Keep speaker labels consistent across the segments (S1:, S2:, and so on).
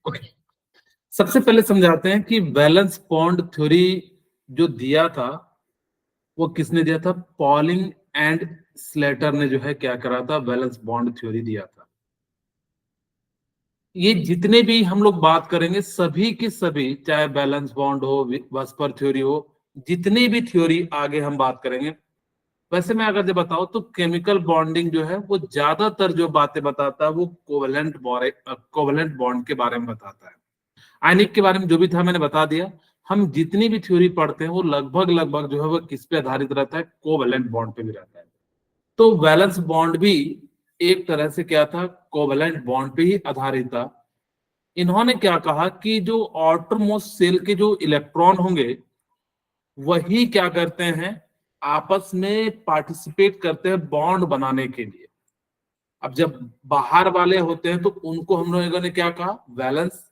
S1: Okay, सबसे पहले समझाते हैं कि वैलेंस बॉन्ड थ्योरी जो दिया था वो किसने दिया था। पॉलिंग एंड स्लेटर ने जो है क्या करा था, वैलेंस बॉन्ड थ्योरी दिया था। ये जितने भी हम लोग बात करेंगे सभी के सभी, चाहे वैलेंस बॉन्ड हो, वास्पर थ्योरी हो, जितनी भी थ्योरी आगे हम बात करेंगे, वैसे मैं अगर जब बताऊं तो केमिकल बॉन्डिंग जो है वो ज्यादातर जो बातें बताता है वो कोवेलेंट बॉन्ड के बारे में बताता है। आयनिक के बारे में जो भी था मैंने बता दिया। हम जितनी भी थ्योरी पढ़ते हैं वो लगभग लगभग जो है वो किस पे आधारित रहता है, कोवेलेंट बॉन्ड पे भी रहता है। तो वैलेंस बॉन्ड भी एक तरह से क्या था, कोवेलेंट बॉन्ड पे ही आधारित था। इन्होंने क्या कहा कि जो आउटरमोस्ट सेल के जो इलेक्ट्रॉन होंगे वही क्या करते हैं, आपस में पार्टिसिपेट करते हैं बॉन्ड बनाने के लिए। अब जब बाहर वाले होते हैं तो उनको हम लोगों ने क्या कहा, वैलेंस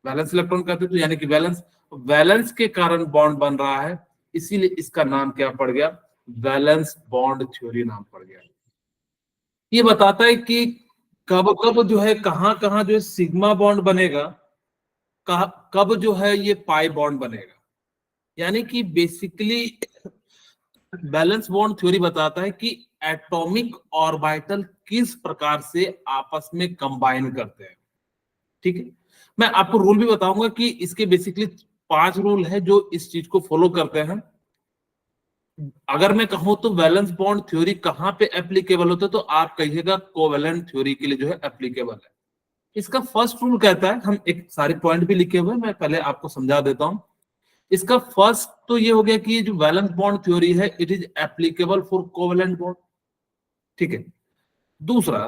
S1: वैलेंस इलेक्ट्रॉन कहते हैं, तो यानी कि वैलेंस वैलेंस के कारण बॉन्ड बन रहा है, इसीलिए इसका नाम क्या पड़ गया, वैलेंस बॉन्ड थ्योरी नाम पड़ गया। ये बताता है कि कब कब जो है कहां कहां जो है सिग्मा बॉन्ड बनेगा, कब जो है ये पाई बॉन्ड बनेगा। यानी कि बेसिकली बैलेंस बॉन्ड थ्योरी बताता है कि एटॉमिक ऑर्बिटल किस प्रकार से आपस में कंबाइन करते हैं। ठीक है, मैं आपको रूल भी बताऊंगा कि इसके बेसिकली 5 रूल है जो इस चीज को फॉलो करते हैं। अगर मैं कहूं तो वैलेंस बॉन्ड थ्योरी कहां पे एप्लीकेबल होता है, तो आप कहिएगा कोवेलेंट थ्योरी के लिए जो है एप्लीकेबल है। इसका फर्स्ट रूल कहता है, हम एक सारे पॉइंट भी लिखे हुए, मैं पहले आपको समझा देता हूं। इसका फर्स्ट तो ये हो गया कि ये जो वैलेंस बॉन्ड थ्योरी है it is applicable for covalent bond. ठीक है, दूसरा,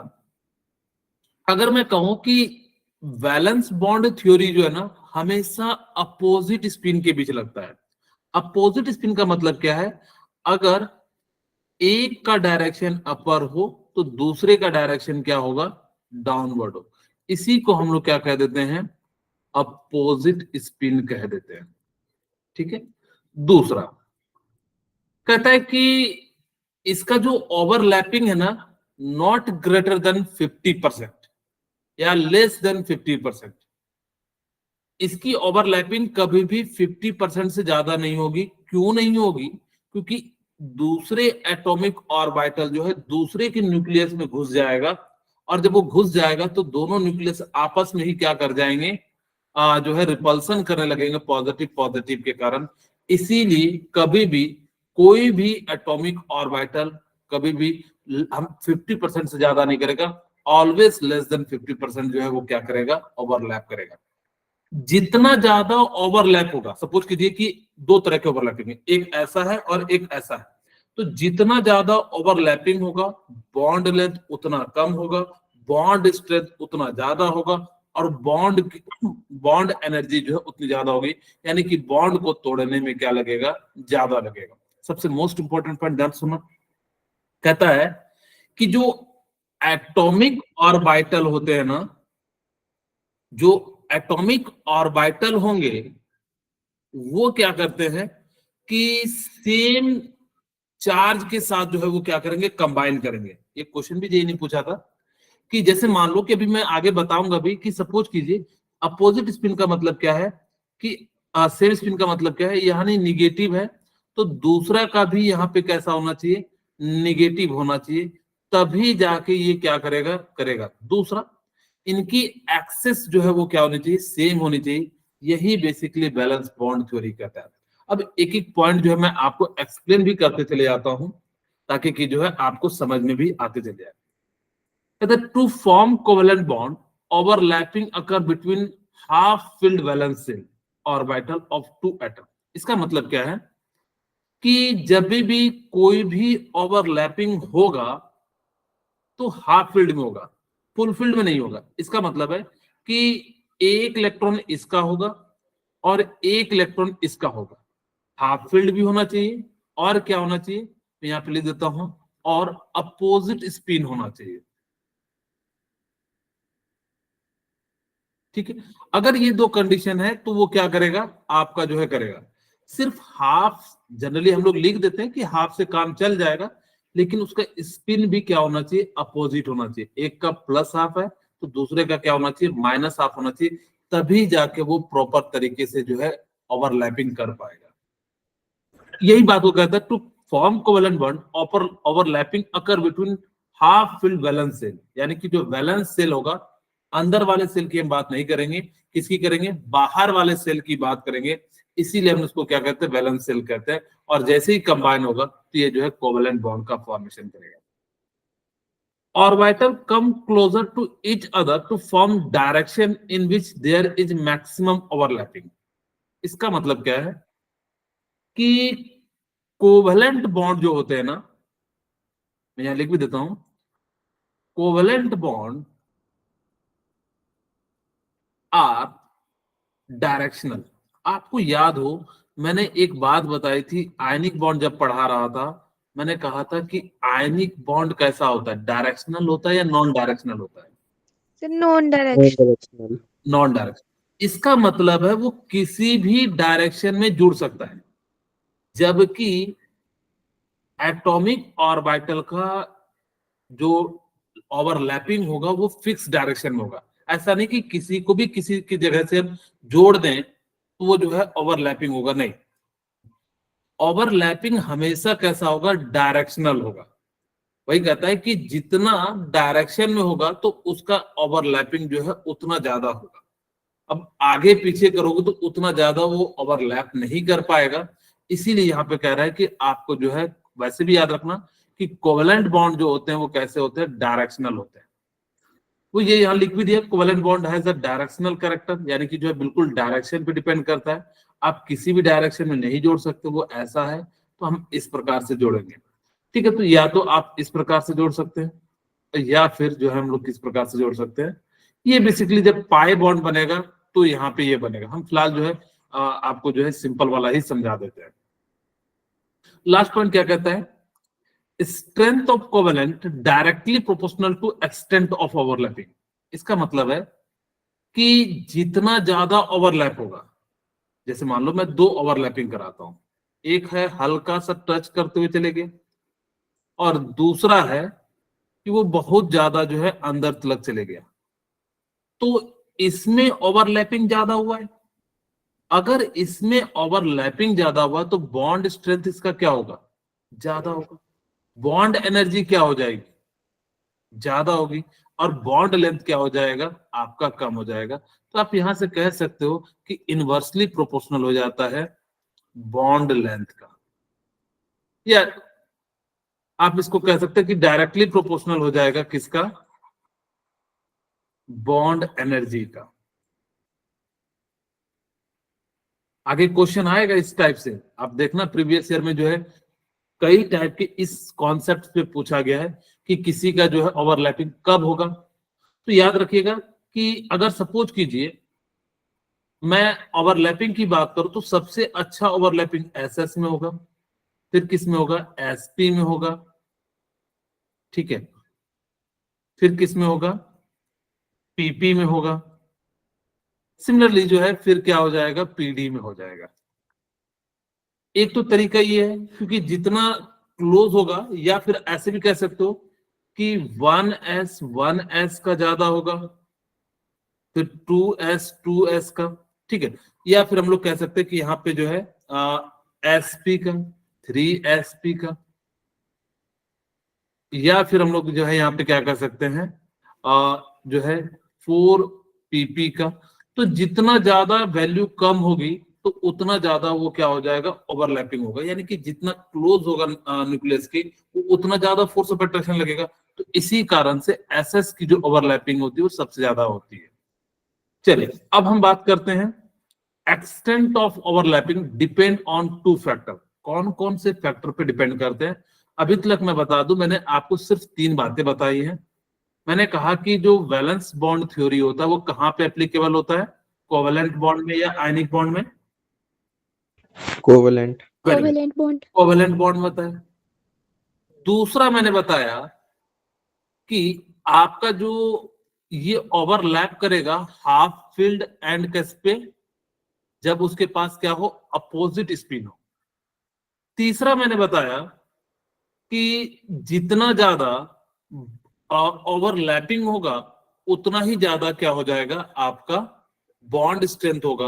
S1: अगर मैं कहूं कि वैलेंस बॉन्ड थ्योरी जो है ना हमेशा अपोजिट स्पिन के बीच लगता है। अपोजिट स्पिन का मतलब क्या है, अगर एक का डायरेक्शन अपर हो तो दूसरे का डायरेक्शन क्या होगा, डाउनवर्ड हो। इसी को हम लोग क्या कह देते हैं, अपोजिट स्पिन कह देते हैं। ठीक है, दूसरा कहता है कि इसका जो ओवरलैपिंग है ना, नॉट ग्रेटर देन 50% या लेस देन 50%। इसकी ओवरलैपिंग कभी भी 50% से ज्यादा नहीं होगी। क्यों नहीं होगी, क्योंकि दूसरे एटॉमिक ऑर्बिटल जो है दूसरे के न्यूक्लियस में घुस जाएगा, और जब वो घुस जाएगा तो दोनों न्यूक्लियस आपस में ही क्या कर जाएंगे, जो है रिपल्सन करने लगेंगे पॉजिटिव पॉजिटिव के कारण। इसीलिए कभी भी कोई भी एटॉमिक ऑर्बिटल कभी भी हम 50% से ज्यादा नहीं करेगा, ऑलवेज लेस देन 50% जो है वो क्या करेगा, ओवरलैप करेगा। जितना ज्यादा ओवरलैप होगा, सपोज कीजिए कि दो तरह के ओवरलैपिंग है, एक ऐसा है और एक ऐसा है, तो जितना ज्यादा ओवरलैपिंग होगा बॉन्ड लेंथ उतना कम होगा, बॉन्ड स्ट्रेंथ उतना ज्यादा होगा, और बॉन्ड एनर्जी जो है उतनी ज्यादा होगी। यानी कि बॉन्ड को तोड़ने में क्या लगेगा, ज्यादा लगेगा। सबसे मोस्ट इंपॉर्टेंट पॉइंट ध्यान सुनो, कहता है कि जो एटॉमिक ऑर्बिटल होते हैं ना, जो एटॉमिक ऑर्बिटल होंगे वो क्या करते हैं कि सेम चार्ज के साथ जो है वो क्या करेंगे, कंबाइन करेंगे। एक क्वेश्चन भी यही नहीं पूछा था कि जैसे मान लो कि अभी मैं आगे बताऊंगा भी कि सपोज कीजिए अपोजिट स्पिन का मतलब क्या है, कि सेम स्पिन का मतलब क्या है, यानी निगेटिव है तो दूसरा का भी यहाँ पे कैसा होना चाहिए, निगेटिव होना चाहिए, तभी जाके ये क्या करेगा करेगा। दूसरा, इनकी एक्सेस जो है वो क्या होनी चाहिए, सेम होनी चाहिए। यही बेसिकली बैलेंस बॉन्ड थ्योरी कहता है। अब एक एक पॉइंट जो है मैं आपको एक्सप्लेन भी करते चले जाता हूं, ताकि कि जो है आपको समझ में भी आते चले जाए। कहते हैं to form covalent bond overlapping occur between half filled valence shell orbital of two atom. इसका मतलब क्या है कि जब भी कोई भी ओवरलैपिंग होगा तो हाफ फील्ड में होगा, फुल फील्ड में नहीं होगा। इसका मतलब है कि एक इलेक्ट्रॉन इसका होगा और एक इलेक्ट्रॉन इसका होगा। हाफ फील्ड भी होना चाहिए, और क्या होना चाहिए, मैं यहां पे लिख देता हूं, और अपोजिट स्पिन होना चाहिए। ठीक है, अगर ये दो कंडीशन है तो वो क्या करेगा, आपका जो है करेगा। सिर्फ हाफ, जनरली हम लोग लिख देते हैं कि हाफ से काम चल जाएगा, लेकिन उसका स्पिन भी क्या होना चाहिए, अपोजिट होना चाहिए। एक का प्लस हाफ है तो दूसरे का क्या होना चाहिए, माइनस हाफ होना चाहिए, तभी जाके वो प्रॉपर तरीके से जो है ओवरलैपिंग कर पाएगा। यही बात वो कहता है, to form covalent bond overlapping occur between half filled valence shell, यानी कि जो वैलेंस सेल होगा, अंदर वाले सेल की हम बात नहीं करेंगे, किसकी करेंगे, बाहर वाले सेल की बात करेंगे, इसीलिए हम उसको क्या कहते हैं, वैलेंस सेल कहते हैं। और जैसे ही कंबाइन होगा तो ये जो है कोवेलेंट बॉन्ड का फॉर्मेशन करेगा। Orbital come closer to each other to form direction in which there is maximum overlapping. इसका मतलब क्या है कि कोवेलेंट बॉन्ड जो होते हैं ना, मैं यहां लिख भी देता हूं, कोवेलेंट बॉन्ड आर डायरेक्शनल। आपको याद हो, मैंने एक बात बताई थी आयनिक बॉन्ड जब पढ़ा रहा था, मैंने कहा था कि आयनिक बॉन्ड कैसा होता है, डायरेक्शनल होता है या नॉन डायरेक्शनल होता है?
S2: Non directional.
S1: Non directional. इसका मतलब है वो किसी भी डायरेक्शन में जुड़ सकता है, जबकि एटॉमिक ऑर्बिटल का जो ओवरलैपिंग होगा वो फिक्स डायरेक्शन में होगा। ऐसा नहीं कि किसी को भी किसी की जगह से हम जोड़ दें तो वो जो है ओवरलैपिंग होगा, नहीं। ओवरलैपिंग हमेशा कैसा होगा, डायरेक्शनल होगा। वही कहता है कि जितना डायरेक्शन में होगा तो उसका ओवरलैपिंग जो है उतना ज्यादा होगा। अब आगे पीछे करोगे तो उतना ज्यादा वो ओवरलैप नहीं कर पाएगा। इसीलिए यहाँ पे कह रहा है कि आपको जो है वैसे भी याद रखना कि कोवेलेंट बॉन्ड जो होते हैं वो कैसे होते हैं, डायरेक्शनल होते हैं। वो ये यहाँ लिख भी दिया, covalent bond has a directional character, यानी कि जो है बिल्कुल डायरेक्शन पे डिपेंड करता है, आप किसी भी डायरेक्शन में नहीं जोड़ सकते, वो ऐसा है। तो हम इस प्रकार से जोड़ेंगे, ठीक है। तो या तो आप इस प्रकार से जोड़ सकते हैं या फिर जो है हम लोग किस प्रकार से जोड़ सकते हैं। ये बेसिकली जब पाई बॉन्ड बनेगा तो यहाँ पे ये बनेगा। हम फिलहाल जो है आपको जो है सिंपल वाला ही समझा देते हैं। लास्ट पॉइंट क्या कहता है, strength of covalent directly proportional to extent of overlapping. इसका मतलब है कि जितना ज्यादा ओवरलैप होगा, जैसे मान लो मैं दो ओवरलैपिंग कराता हूं, एक है हल्का सा टच करते हुए चले गए और दूसरा है कि वो बहुत ज्यादा जो है अंदर तक चले गया, तो इसमें ओवरलैपिंग ज्यादा हुआ है। अगर इसमें ओवरलैपिंग ज्यादा हुआ तो बॉन्ड स्ट्रेंथ इसका क्या होगा, ज्यादा होगा। बॉन्ड एनर्जी क्या हो जाएगी, ज्यादा होगी। और बॉन्ड लेंथ क्या हो जाएगा, आपका कम हो जाएगा। तो आप यहां से कह सकते हो कि इनवर्सली प्रोपोर्शनल हो जाता है बॉन्ड लेंथ का, या आप इसको कह सकते हैं कि डायरेक्टली प्रोपोर्शनल हो जाएगा किसका, बॉन्ड एनर्जी का। आगे क्वेश्चन आएगा इस टाइप से, आप देखना प्रीवियस ईयर में जो है कई टाइप के इस कॉन्सेप्ट पे पूछा गया है कि किसी का जो है ओवरलैपिंग कब होगा। तो याद रखिएगा कि अगर सपोज कीजिए मैं ओवरलैपिंग की बात करूं तो सबसे अच्छा ओवरलैपिंग एसएस में होगा, फिर किस में होगा, एसपी में होगा, ठीक है, फिर किस में होगा, पीपी में होगा। सिमिलरली जो है फिर क्या हो जाएगा, पीडी में हो जाएगा। एक तो तरीका ये है क्योंकि जितना क्लोज होगा, या फिर ऐसे भी कह सकते हो कि 1s का ज्यादा होगा, फिर 2s का, ठीक है। या फिर हम लोग कह सकते हैं कि यहाँ पे जो है एसपी का, 3sp का, या फिर हम लोग जो है यहाँ पे क्या कर सकते हैं जो है 4pp का। तो जितना ज्यादा वैल्यू कम होगी तो उतना ज्यादा वो क्या हो जाएगा, ओवरलैपिंग होगा। यानी कि जितना क्लोज होगा न्यूक्लियस की वो उतना ज्यादा फोर्स ऑफ अट्रैक्शन लगेगा। तो इसी कारण से एसएस की जो ओवरलैपिंग होती है वो सबसे ज्यादा होती है। चलिए अब हम बात करते हैं extent of overlapping depend on two factor. कौन कौन से फैक्टर पे डिपेंड करते हैं, अभी तक मैं बता दूं, मैंने आपको सिर्फ 3 बातें बताई हैं। मैंने कहा कि जो वैलेंस बॉन्ड थ्योरी होता है वो कहां पे एप्लीकेबल होता है, कोवेलेंट बॉन्ड में या आयनिक बॉन्ड में,
S3: covalent.
S2: Covalent bond.
S1: Covalent bond में होता है। दूसरा मैंने बताया कि आपका जो ये ओवरलैप करेगा हाफ फील्ड एंड केस पे, जब उसके पास क्या हो, अपोजिट स्पिन हो। तीसरा मैंने बताया कि जितना ज्यादा ओवरलैपिंग होगा उतना ही ज्यादा क्या हो जाएगा, आपका बॉन्ड स्ट्रेंथ होगा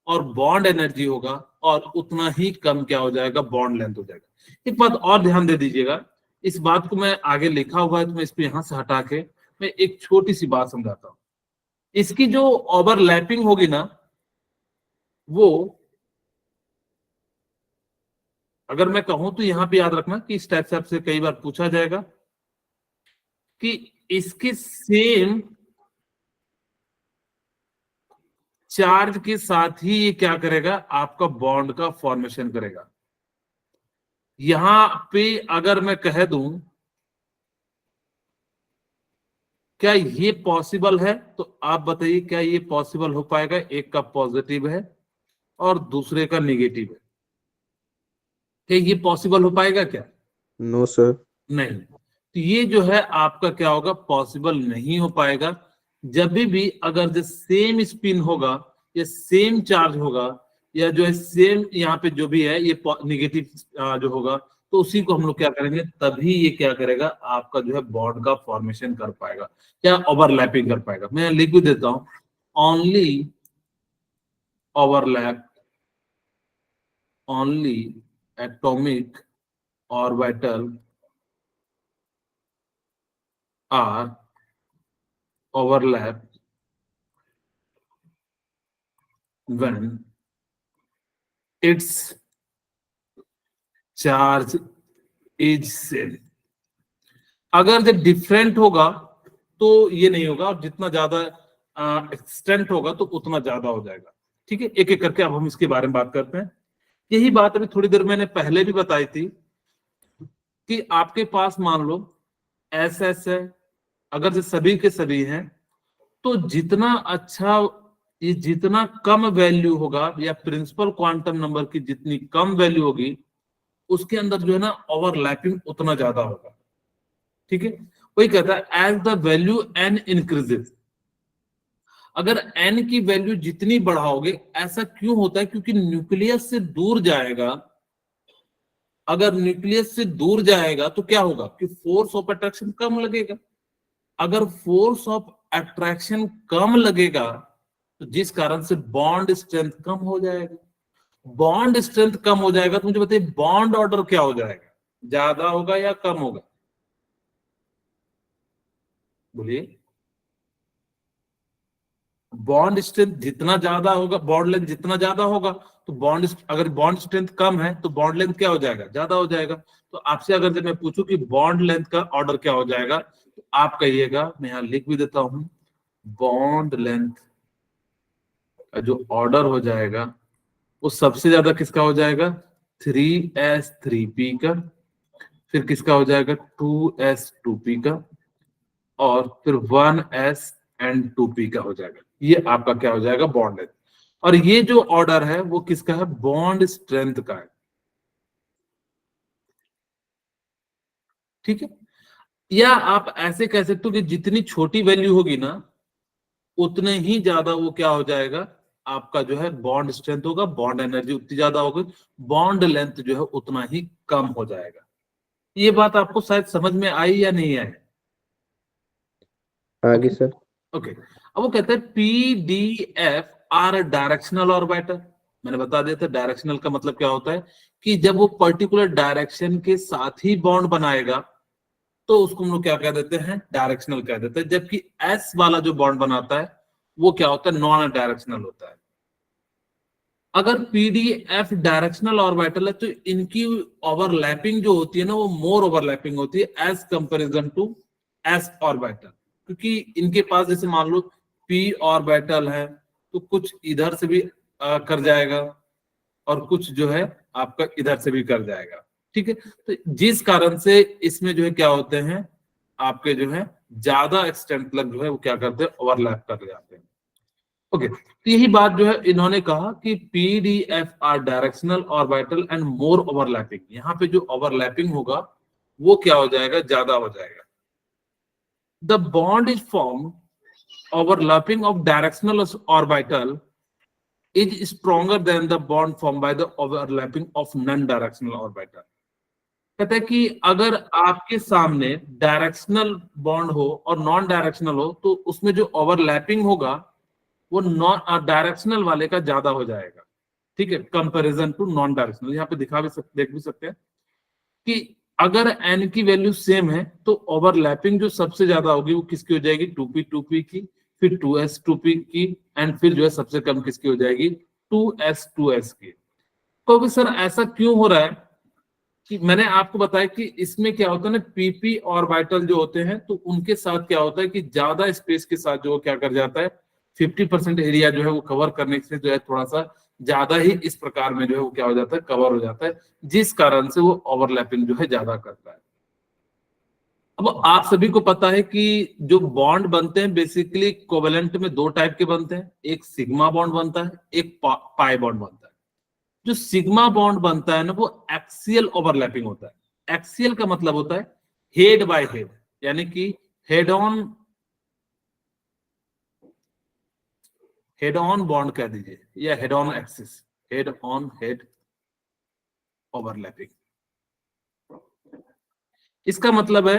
S1: और बॉन्ड एनर्जी होगा, और उतना ही कम क्या हो जाएगा, बॉन्ड लेंथ हो जाएगा। एक बात और ध्यान दे दीजिएगा, इस बात को मैं आगे लिखा हुआ है तो मैं इसको यहां से हटा के मैं एक छोटी सी बात समझाता हूं। इसकी जो ओवरलैपिंग होगी ना, वो अगर मैं कहूं तो यहां पे याद रखना कि इस टाइप से आपसे कई बार पूछा जाएगा कि इसके सेम चार्ज के साथ ही ये क्या करेगा, आपका बॉन्ड का फॉर्मेशन करेगा। यहां पे अगर मैं कह दूं क्या ये पॉसिबल है, तो आप बताइए क्या ये पॉसिबल हो पाएगा? एक का पॉजिटिव है और दूसरे का नेगेटिव है, क्या ये पॉसिबल हो पाएगा क्या?
S3: No sir.
S1: नहीं। तो ये जो है आपका क्या होगा, पॉसिबल नहीं हो पाएगा। जब भी अगर जो सेम स्पिन होगा या सेम चार्ज होगा या जो है सेम यहाँ पे जो भी है ये नेगेटिव जो होगा, तो उसी को हम लोग क्या करेंगे, तभी ये क्या करेगा, आपका जो है बॉन्ड का फॉर्मेशन कर पाएगा, क्या ओवरलैपिंग कर पाएगा। मैं लिख भी देता हूं, only overlap, only atomic orbital are overlap when its charge is same। अगर जो डिफरेंट होगा तो ये नहीं होगा, और जितना ज्यादा एक्सटेंट होगा तो उतना ज्यादा हो जाएगा। ठीक है, एक एक करके अब हम इसके बारे में बात करते हैं। यही बात अभी थोड़ी देर मैंने पहले भी बताई थी कि आपके पास मान लो एस है, अगर जो सभी के सभी हैं, तो जितना अच्छा, ये जितना कम वैल्यू होगा या प्रिंसिपल क्वांटम नंबर की जितनी कम वैल्यू होगी, उसके अंदर जो है ना ओवरलैपिंग उतना ज्यादा होगा। ठीक है, वही कहता है as the value N increases, अगर एन की वैल्यू जितनी बढ़ाओगे, ऐसा क्यों होता है, क्योंकि न्यूक्लियस से दूर जाएगा। अगर न्यूक्लियस से दूर जाएगा तो क्या होगा कि फोर्स ऑफ अट्रैक्शन कम लगेगा। अगर फोर्स ऑफ अट्रैक्शन कम लगेगा तो जिस कारण से बॉन्ड स्ट्रेंथ कम हो जाएगा। बॉन्ड स्ट्रेंथ कम हो जाएगा तो मुझे बताइए बॉन्ड ऑर्डर क्या हो जाएगा, ज्यादा होगा या कम होगा? बोलिए। बॉन्ड स्ट्रेंथ जितना ज्यादा होगा, बॉन्ड लेंथ जितना ज्यादा होगा, तो बॉन्ड, अगर बॉन्ड स्ट्रेंथ कम है तो बॉन्ड लेंथ क्या हो जाएगा, ज्यादा हो जाएगा। तो आपसे अगर जब मैं पूछूं कि बॉन्ड लेंथ का ऑर्डर क्या हो जाएगा, तो आप कहिएगा, मैं यहां लिख भी देता हूं, बॉन्ड लेंथ का जो ऑर्डर हो जाएगा वो सबसे ज्यादा किसका हो जाएगा, 3s3p का, फिर किसका हो जाएगा 2s2p का, और फिर 1s2p का हो जाएगा। ये आपका क्या हो जाएगा, बॉन्ड लेंथ। और ये जो ऑर्डर है वो किसका है, बॉन्ड स्ट्रेंथ का है। ठीक है, या आप ऐसे कह सकते हो कि जितनी छोटी वैल्यू होगी ना, उतने ही ज्यादा वो क्या हो जाएगा, आपका जो है बॉन्ड स्ट्रेंथ होगा, बॉन्ड एनर्जी उतनी ज्यादा होगी, बॉन्ड लेंथ जो है उतना ही कम हो जाएगा। ये बात आपको शायद समझ में आई या नहीं आई?
S3: आगे सर।
S1: ओके, अब वो कहते हैं पीडीएफ आर डायरेक्शनल ऑर्बिटल। मैंने बता दिया था डायरेक्शनल का मतलब क्या होता है, कि जब वो पर्टिकुलर डायरेक्शन के साथ ही बॉन्ड बनाएगा तो उसको हम लोग क्या कह देते हैं, डायरेक्शनल कह देते हैं। जबकि एस वाला जो बॉन्ड बनाता है वो क्या होता है, नॉन डायरेक्शनल होता है। अगर पीडीएफ डायरेक्शनल ऑर्बिटल है तो इनकी ओवरलैपिंग जो होती है ना, वो मोर ओवरलैपिंग होती है as comparison to S orbital. क्योंकि इनके पास जैसे मान लो पी ऑर्बिटल है तो कुछ इधर से भी कर जाएगा और कुछ जो है आपका इधर से भी कर जाएगा। ठीक है, तो जिस कारण से इसमें जो है क्या होते हैं, आपके जो है ज्यादा एक्सटेंट तक जो है वो क्या करते हैं, ओवरलैप कर जाते हैं। ओके, तो यही बात जो है इन्होंने कहा कि PDF are directional orbital and more overlapping. यहाँ पे जो ओवरलैपिंग होगा वो क्या हो जाएगा, ज्यादा हो जाएगा। The bond is form overlapping of directional orbital is stronger than the bond formed by the overlapping of non-directional orbital। कहते हैं कि अगर आपके सामने डायरेक्शनल बॉन्ड हो और नॉन डायरेक्शनल हो तो उसमें जो ओवरलैपिंग होगा वो नॉन डायरेक्शनल वाले का ज्यादा हो जाएगा, ठीक है, कंपैरिजन टू नॉन डायरेक्शनल। यहाँ पे देख भी सकते हैं कि अगर एन की वैल्यू सेम है तो ओवरलैपिंग जो सबसे ज्यादा होगी वो किसकी हो जाएगी, 2p की, फिर 2s की, एंड फिर जो है सबसे कम किसकी हो जाएगी, 2s की। तो सर ऐसा क्यों हो रहा है कि मैंने आपको बताया कि इसमें क्या होता है ना, पीपी ऑर्बिटल जो होते हैं तो उनके साथ क्या होता है कि ज्यादा स्पेस के साथ जो क्या कर जाता है, 50% एरिया जो है वो कवर करने से जो है थोड़ा सा ज्यादा ही इस प्रकार में जो है वो क्या हो जाता है, कवर हो जाता है, जिस कारण से वो ओवरलैपिंग जो है ज्यादा करता है। अब आप सभी को पता है कि जो बॉन्ड बनते हैं बेसिकली कोवेलेंट में दो टाइप के बनते हैं, एक सिग्मा बॉन्ड बनता है, एक पाई बॉन्ड बनता है। जो सिग्मा बॉन्ड बनता है ना वो एक्सियल ओवरलैपिंग होता है। एक्सियल का मतलब होता है हेड बाय हेड, यानी कि हेड ऑन बॉन्ड कह दीजिए या head on axis, head on head overlapping. इसका मतलब है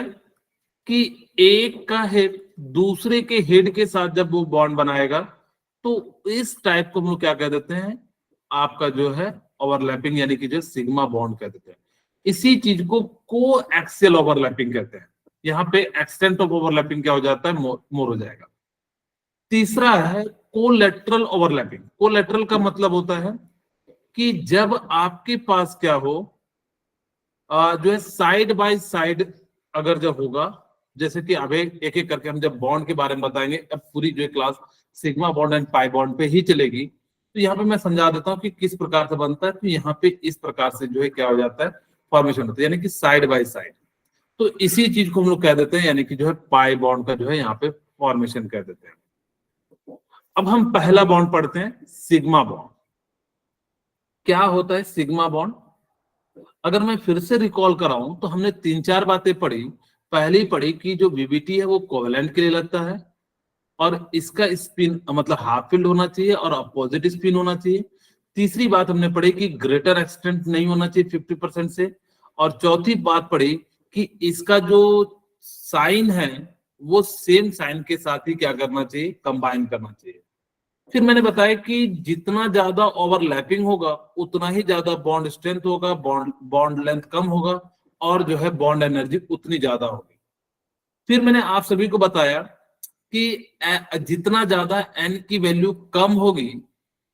S1: कि एक का हेड दूसरे के हेड के साथ जब वो बॉन्ड बनाएगा तो इस टाइप को हम लोग क्या कह देते हैं, आपका जो है ओवरलैपिंग, यानी कि जो सिग्मा बॉन्ड कह देते हैं। इसी चीज को को एक्सियल ओवरलैपिंग कहते हैं। यहाँ पे एक्सटेंट ऑफ ओवरलैपिंग क्या हो जाता है, मोर हो जाएगा। तीसरा है कोलेटरल ओवरलैपिंग। कोलेटरल का मतलब होता है कि जब आपके पास क्या हो, जो है साइड बाय साइड अगर जब होगा, जैसे कि अब एक एक करके हम जब बॉन्ड के बारे में बताएंगे, अब पूरी जो है class sigma bond and pi bond पे ही चलेगी, तो यहाँ पे मैं समझा देता हूँ कि किस प्रकार से बनता है। तो यहाँ पे इस प्रकार से जो है क्या हो जाता है, फॉर्मेशन होता है, यानी कि साइड बाय साइड। तो इसी चीज को हम लोग कह देते हैं, यानी कि जो है पाई बॉन्ड का जो है यहाँ पे फॉर्मेशन कह देते हैं। अब हम पहला बॉन्ड पढ़ते हैं, सिग्मा बॉन्ड। क्या होता है सिग्मा बॉन्ड? अगर मैं फिर से रिकॉल कराऊं तो हमने तीन चार बातें पढ़ी। पहली पढ़ी कि जो बीबीटी है वो कोवेलेंट के लिए लगता है और इसका स्पिन मतलब हाफ फील्ड होना चाहिए और अपोजिट स्पिन होना चाहिए। तीसरी बात हमने पढ़ी कि ग्रेटर एक्सटेंट नहीं होना चाहिए 50% से। और चौथी बात पढ़ी कि इसका जो साइन है वो सेम साइन के साथ ही क्या करना चाहिए, कंबाइन करना चाहिए। फिर मैंने बताया कि जितना ज्यादा ओवरलैपिंग होगा उतना ही ज्यादा बॉन्ड स्ट्रेंथ होगा, बॉन्ड लेंथ कम होगा और जो है बॉन्ड एनर्जी उतनी ज्यादा होगी। फिर मैंने आप सभी को बताया कि जितना ज्यादा एन की वैल्यू कम होगी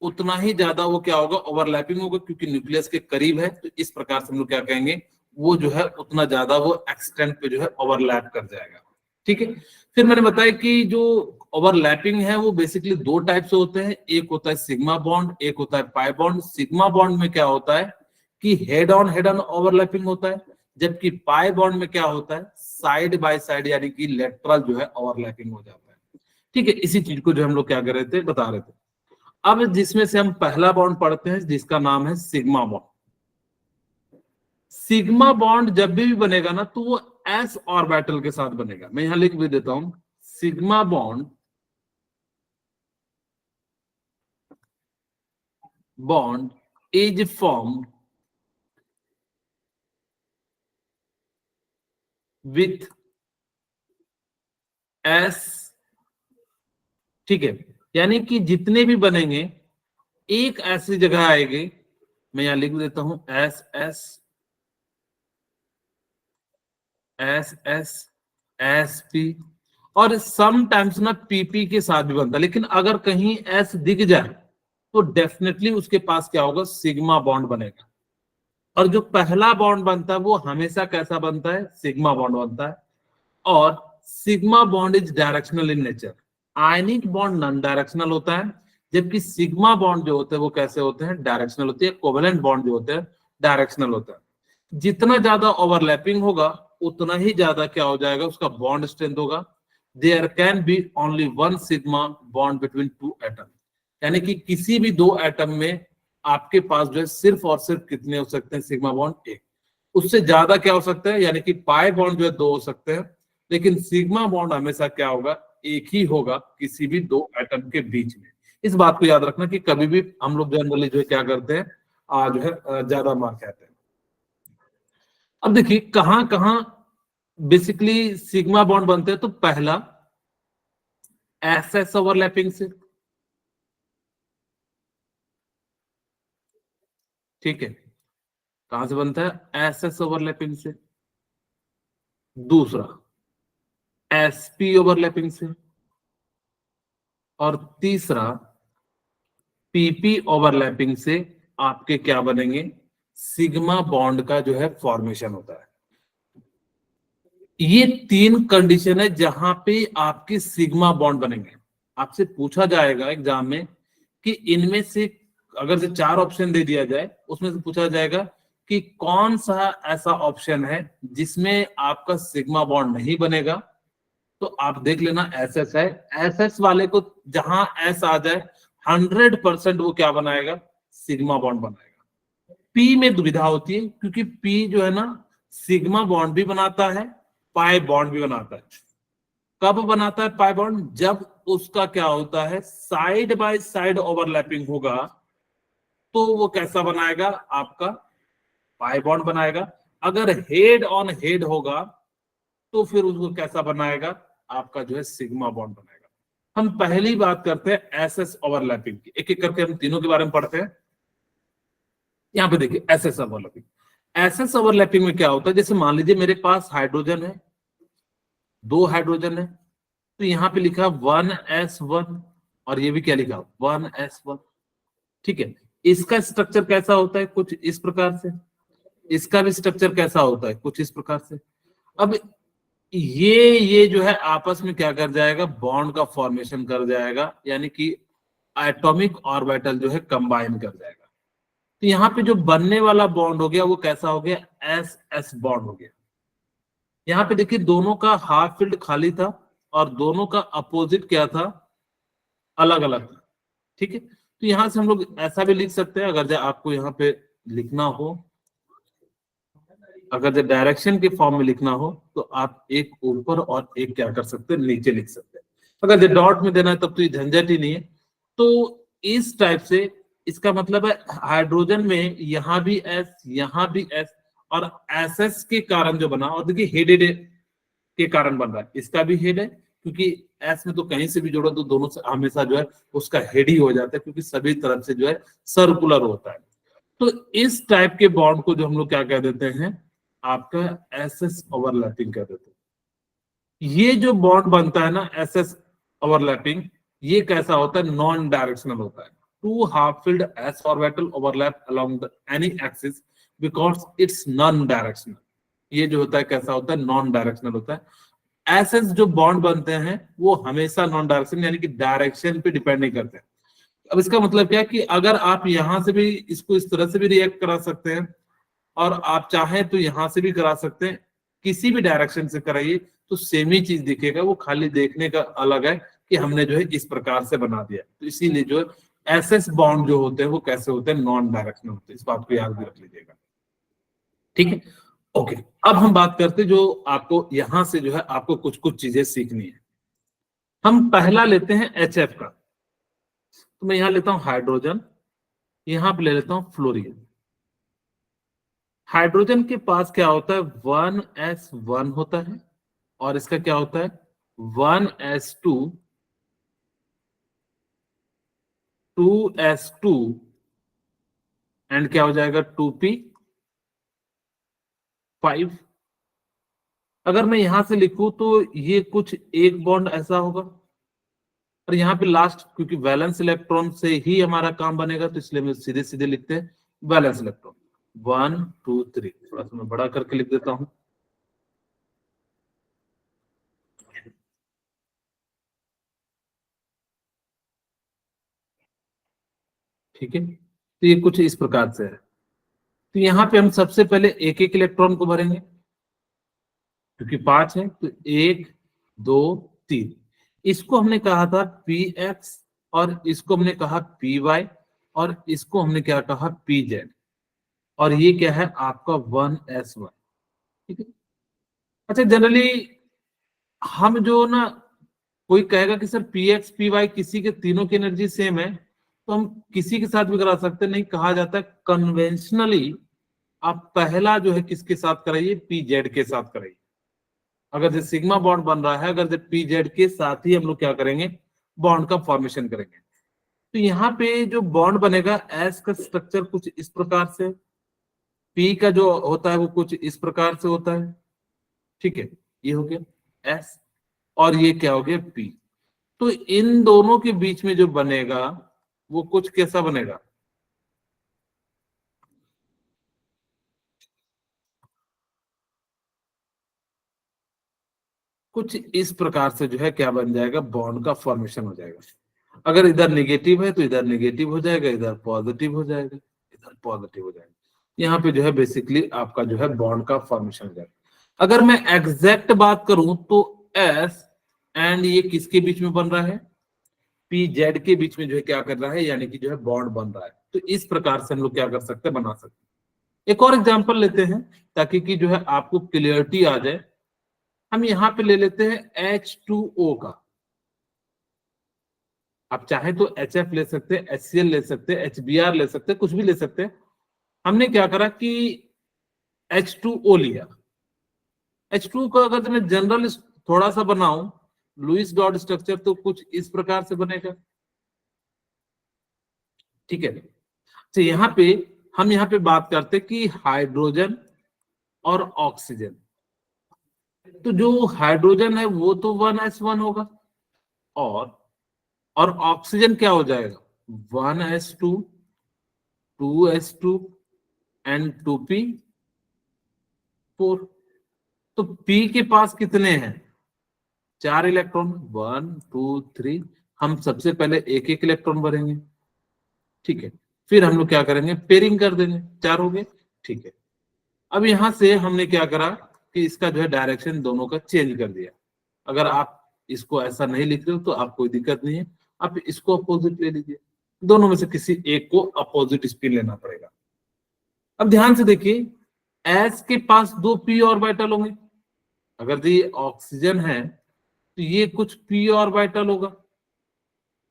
S1: उतना ही ज्यादा वो क्या होगा, ओवरलैपिंग होगा, क्योंकि न्यूक्लियस के करीब है। तो इस प्रकार से हम लोग क्या कहेंगे, वो जो है उतना ज्यादा वो एक्सटेंट पे जो है ओवरलैप कर जाएगा, ठीक है। फिर मैंने बताया कि जो ओवरलैपिंग है वो बेसिकली दो टाइप से होते हैं, एक होता है सिग्मा बॉन्ड, एक होता है पाई बॉन्ड। सिग्मा बॉन्ड में क्या होता है कि हेड ऑन ओवरलैपिंग होता है, जबकि पाई बॉन्ड में क्या होता है, साइड बाय साइड यानी कि लेटरल जो है ओवरलैपिंग हो जाता है, ठीक है। इसी चीज को जो हम लोग क्या कर रहे थे, बता रहे थे। अब जिसमें से हम पहला बॉन्ड पढ़ते हैं जिसका नाम है सिग्मा बॉन्ड। सिग्मा बॉन्ड जब भी बनेगा ना तो वो एस ऑर्बिटल के साथ बनेगा। मैं यहां लिख भी देता हूं, sigma bond is formed with S, ठीक है। यानी कि जितने भी बनेंगे एक ऐसी जगह आएगी, मैं यहां लिख देता हूं S S S S S P, और समटाइम्स ना पीपी के साथ भी बनता है। लेकिन अगर कहीं एस दिख जाए तो डेफिनेटली उसके पास क्या होगा, सिग्मा बॉन्ड बनेगा। और जो पहला बॉन्ड बनता है वो हमेशा कैसा बनता है, सिग्मा बॉन्ड बनता है। और sigma bond is directional in nature. Ionic bond non directional होता है, जबकि सिग्मा बॉन्ड जो होते हैं वो कैसे होते हैं, डायरेक्शनल होते हैं। कोवेलेंट बॉन्ड जो होते हैं डायरेक्शनल होता है। जितना ज्यादा ओवरलैपिंग होगा उतना ही ज्यादा क्या हो जाएगा, उसका बॉन्ड स्ट्रेंथ होगा। There can be only one sigma bond between two atom, यानी कि किसी भी दो एटम में आपके पास जो है सिर्फ और सिर्फ कितने हो सकते हैं, सिग्मा बॉन्ड एक। उससे ज्यादा क्या हो सकता है, यानी कि पाई बॉन्ड जो है दो हो सकते हैं, लेकिन सिग्मा बॉन्ड हमेशा क्या होगा, एक ही होगा किसी भी दो एटम के बीच में। इस बात को याद रखना कि कभी भी हम लोग जनरली जो है क्या करते हैं, जो है ज्यादा मार्क कहते हैं। अब देखिए कहां कहां बेसिकली सिग्मा बॉन्ड बनते हैं। तो पहला एसएस ओवरलैपिंग से, ठीक है, कहां से बनता है? एसएस ओवरलैपिंग से। दूसरा एसपी ओवरलैपिंग से। और तीसरा पीपी ओवरलैपिंग से आपके क्या बनेंगे? सिग्मा बॉन्ड का जो है फॉर्मेशन होता है। ये तीन कंडीशन है जहां पे आपके सिग्मा बॉन्ड बनेंगे। आपसे पूछा जाएगा एग्जाम में कि इनमें से अगर से 4 ऑप्शन दे दिया जाए, उसमें से पूछा जाएगा कि कौन सा ऐसा ऑप्शन है जिसमें आपका सिग्मा बॉन्ड नहीं बनेगा। तो आप देख लेना एसएस है। एसएस वाले को जहां एस आ जाए 100% वो क्या बनाएगा? सिग्मा बॉन्ड बनाएगा। पी में दुविधा होती है क्योंकि पी जो है ना सिग्मा बॉन्ड भी बनाता है, पाई बॉन्ड भी बनाता है। कब बनाता है पाई बॉन्ड? जब उसका क्या होता है, साइड बाय साइड ओवरलैपिंग होगा तो वो कैसा बनाएगा? आपका पाई बॉन्ड बनाएगा। अगर हेड ऑन हेड होगा तो फिर उसको कैसा बनाएगा? आपका जो है सिग्मा बॉन्ड बनाएगा। हम पहली बात करते हैं एसएस ओवरलैपिंग की। एक एक करके हम तीनों के बारे में पढ़ते हैं। यहाँ पे देखिए एसएस ओवरलैपिंग। एसएस ओवरलैपिंग में क्या होता है? जैसे मान लीजिए मेरे पास हाइड्रोजन है, 2 हाइड्रोजन है, तो यहाँ पे लिखा 1s1 और ये भी क्या लिखा? 1s1। ठीक है, इसका स्ट्रक्चर कैसा होता है? कुछ इस प्रकार से। इसका भी स्ट्रक्चर कैसा होता है? कुछ इस प्रकार से। अब ये जो है आपस में क्या कर जाएगा? बॉन्ड का फॉर्मेशन कर जाएगा, यानी कि एटॉमिक ऑर्बिटल जो है कंबाइन कर जाएगा। तो यहाँ पे जो बनने वाला बॉन्ड हो गया वो कैसा हो गया? एस एस बॉन्ड हो गया। यहाँ पे देखिए दोनों का हाफ फील्ड खाली था और दोनों का अपोजिट क्या था? अलग अलग था। ठीक है, तो यहां से हम लोग ऐसा भी लिख सकते हैं, अगर जो आपको यहाँ पे लिखना हो, अगर जो डायरेक्शन के फॉर्म में लिखना हो तो आप एक ऊपर और एक क्या कर सकते हैं? नीचे लिख सकते हैं। अगर जो डॉट में देना है तब तो ये झंझट ही नहीं है। तो इस टाइप से इसका मतलब है हाइड्रोजन में यहाँ भी एस, यहाँ भी एस, और एस एस के कारण जो बना, और देखिए हेडेड के कारण बन रहा है। इसका भी हेड है क्योंकि एस में तो कहीं से भी जोड़ो तो दोनों से हमेशा जो है उसका हेड ही हो जाता है, क्योंकि सभी तरफ से जो है सर्कुलर होता है। तो इस टाइप के बॉन्ड को जो हम लोग क्या कह देते हैं? आपका एसएस ओवरलैपिंग कह देते हैं। ये जो बॉन्ड बनता है ना एसएस ओवरलैपिंग, ये कैसा होता है? नॉन डायरेक्शनल होता है। Two half filled S orbital overlap along the any axis because it's non directional. ये जो होता है कैसा होता है? नॉन डायरेक्शनल होता है। एसएस जो बॉन्ड बनते हैं वो हमेशा नॉन डायरेक्शन यानी कि डायरेक्शन पे डिपेंड नहीं करते। अब इसका मतलब क्या है कि अगर आप यहां से भी इसको इस तरह से भी रिएक्ट करा सकते हैं और आप चाहें तो यहां से भी करा सकते हैं, किसी भी डायरेक्शन से कराइए तो सेम ही चीज दिखेगा। वो खाली देखने का अलग है कि हमने जो है इस प्रकार से बना दिया। तो इसीलिए जो एसएस बॉन्ड जो होते हैं वो कैसे होते हैं? नॉन डायरेक्शनल होते हैं। इस बात को याद भी रख लीजिएगा। ठीक है, ओके। अब हम बात करते हैं जो आपको यहां से जो है आपको कुछ कुछ चीजें सीखनी है। हम पहला लेते हैं एचएफ का। तो मैं यहां लेता हूं हाइड्रोजन, यहां पे ले लेता हूं फ्लोरीन। हाइड्रोजन के पास क्या होता है? 1s1 होता है और इसका क्या होता है? 1s2, 2s2 एंड क्या हो जाएगा? 2p5। अगर मैं यहां से लिखूं तो ये कुछ एक बॉन्ड ऐसा होगा और यहाँ पे लास्ट, क्योंकि वैलेंस इलेक्ट्रॉन से ही हमारा काम बनेगा तो इसलिए मैं सीधे सीधे लिखते हैं वैलेंस इलेक्ट्रॉन 1 2 3। थोड़ा सा मैं बड़ा करके लिख देता हूं। ठीक है, तो ये कुछ इस प्रकार से है। तो यहाँ पे हम सबसे पहले एक एक इलेक्ट्रॉन को भरेंगे क्योंकि 5 है। तो 1 2 3, इसको हमने कहा था पी एक्स और इसको हमने कहा पी वाई और इसको हमने क्या कहा? P Z. और ये क्या है? आपका 1s1। ठीक है, अच्छा जनरली हम जो ना, कोई कहेगा कि sir P X P Y किसी के तीनों की एनर्जी सेम है तो हम किसी के साथ भी करा सकते हैं। नहीं, कहा जाता है कन्वेंशनली आप पहला जो है किसके साथ कराइए, पीजेड के साथ कराइए। अगर जो सिग्मा बॉन्ड बन रहा है, अगर जो पीजेड के साथ ही हम लोग क्या करेंगे, बॉन्ड का फॉर्मेशन करेंगे। तो यहाँ पे जो बॉन्ड बनेगा, एस का स्ट्रक्चर कुछ इस प्रकार से, पी का जो होता है वो कुछ इस प्रकार से होता है, ठीक है, ये हो गया एस, और ये क्या हो गया पी। तो इन दोनों के बीच में जो बनेगा वो कुछ कैसा बनेगा, कुछ इस प्रकार से जो है क्या बन जाएगा, बॉन्ड का फॉर्मेशन हो जाएगा। अगर इधर नेगेटिव है तो इधर नेगेटिव हो जाएगा, इधर पॉजिटिव हो जाएगा, इधर पॉजिटिव हो जाएगा। यहाँ पे जो है बेसिकली आपका जो है बॉन्ड का फॉर्मेशन हो जाएगा। अगर मैं एग्जैक्ट बात करूं तो एस एंड ये किसके बीच में बन रहा है, पी जेड के बीच में जो है क्या कर रहा है, यानी कि जो है बॉन्ड बन रहा है। तो इस प्रकार से हम लोग क्या कर सकते हैं, बना सकते हैं। एक और एग्जांपल लेते हैं ताकि कि जो है आपको क्लियरिटी आ जाए। हम यहाँ पे ले लेते हैं H2O का, आप चाहे तो HF ले सकते हैं, HCl ले सकते हैं, HBr ले सकते हैं, कुछ भी ले सकते हैं। हमने क्या करा कि H2O लिया। H2 का अगर मैं जनरल थोड़ा सा बनाऊं, लुईस डॉट स्ट्रक्चर, तो कुछ इस प्रकार से बनेगा, ठीक है। तो यहाँ पे हम यहाँ पे बात करते हैं कि हाइड्रोजन और ऑक्सीजन। तो जो हाइड्रोजन है वो तो 1s1 होगा, और ऑक्सीजन क्या हो जाएगा, 1s2, 2s2 एंड 2p4। तो p के पास कितने हैं, 4 इलेक्ट्रॉन, 1 2 3। हम सबसे पहले एक एक इलेक्ट्रॉन भरेंगे, ठीक है, फिर हम लोग क्या करेंगे, पेयरिंग कर देंगे, 4 हो गए, ठीक है। अब यहां से हमने क्या करा कि इसका जो है डायरेक्शन दोनों का चेंज कर दिया। अगर आप इसको ऐसा नहीं लिख रहे हो तो आप कोई दिक्कत नहीं है, आप इसको अपोजिट ले लीजिए, दोनों में से किसी एक को अपोजिट स्पिन लेना पड़ेगा। अब ध्यान से देखिए, एस के पास 2 पी ऑर्बिटल होंगे। अगर ये ऑक्सीजन है तो ये कुछ पी ऑर्बिटल होगा,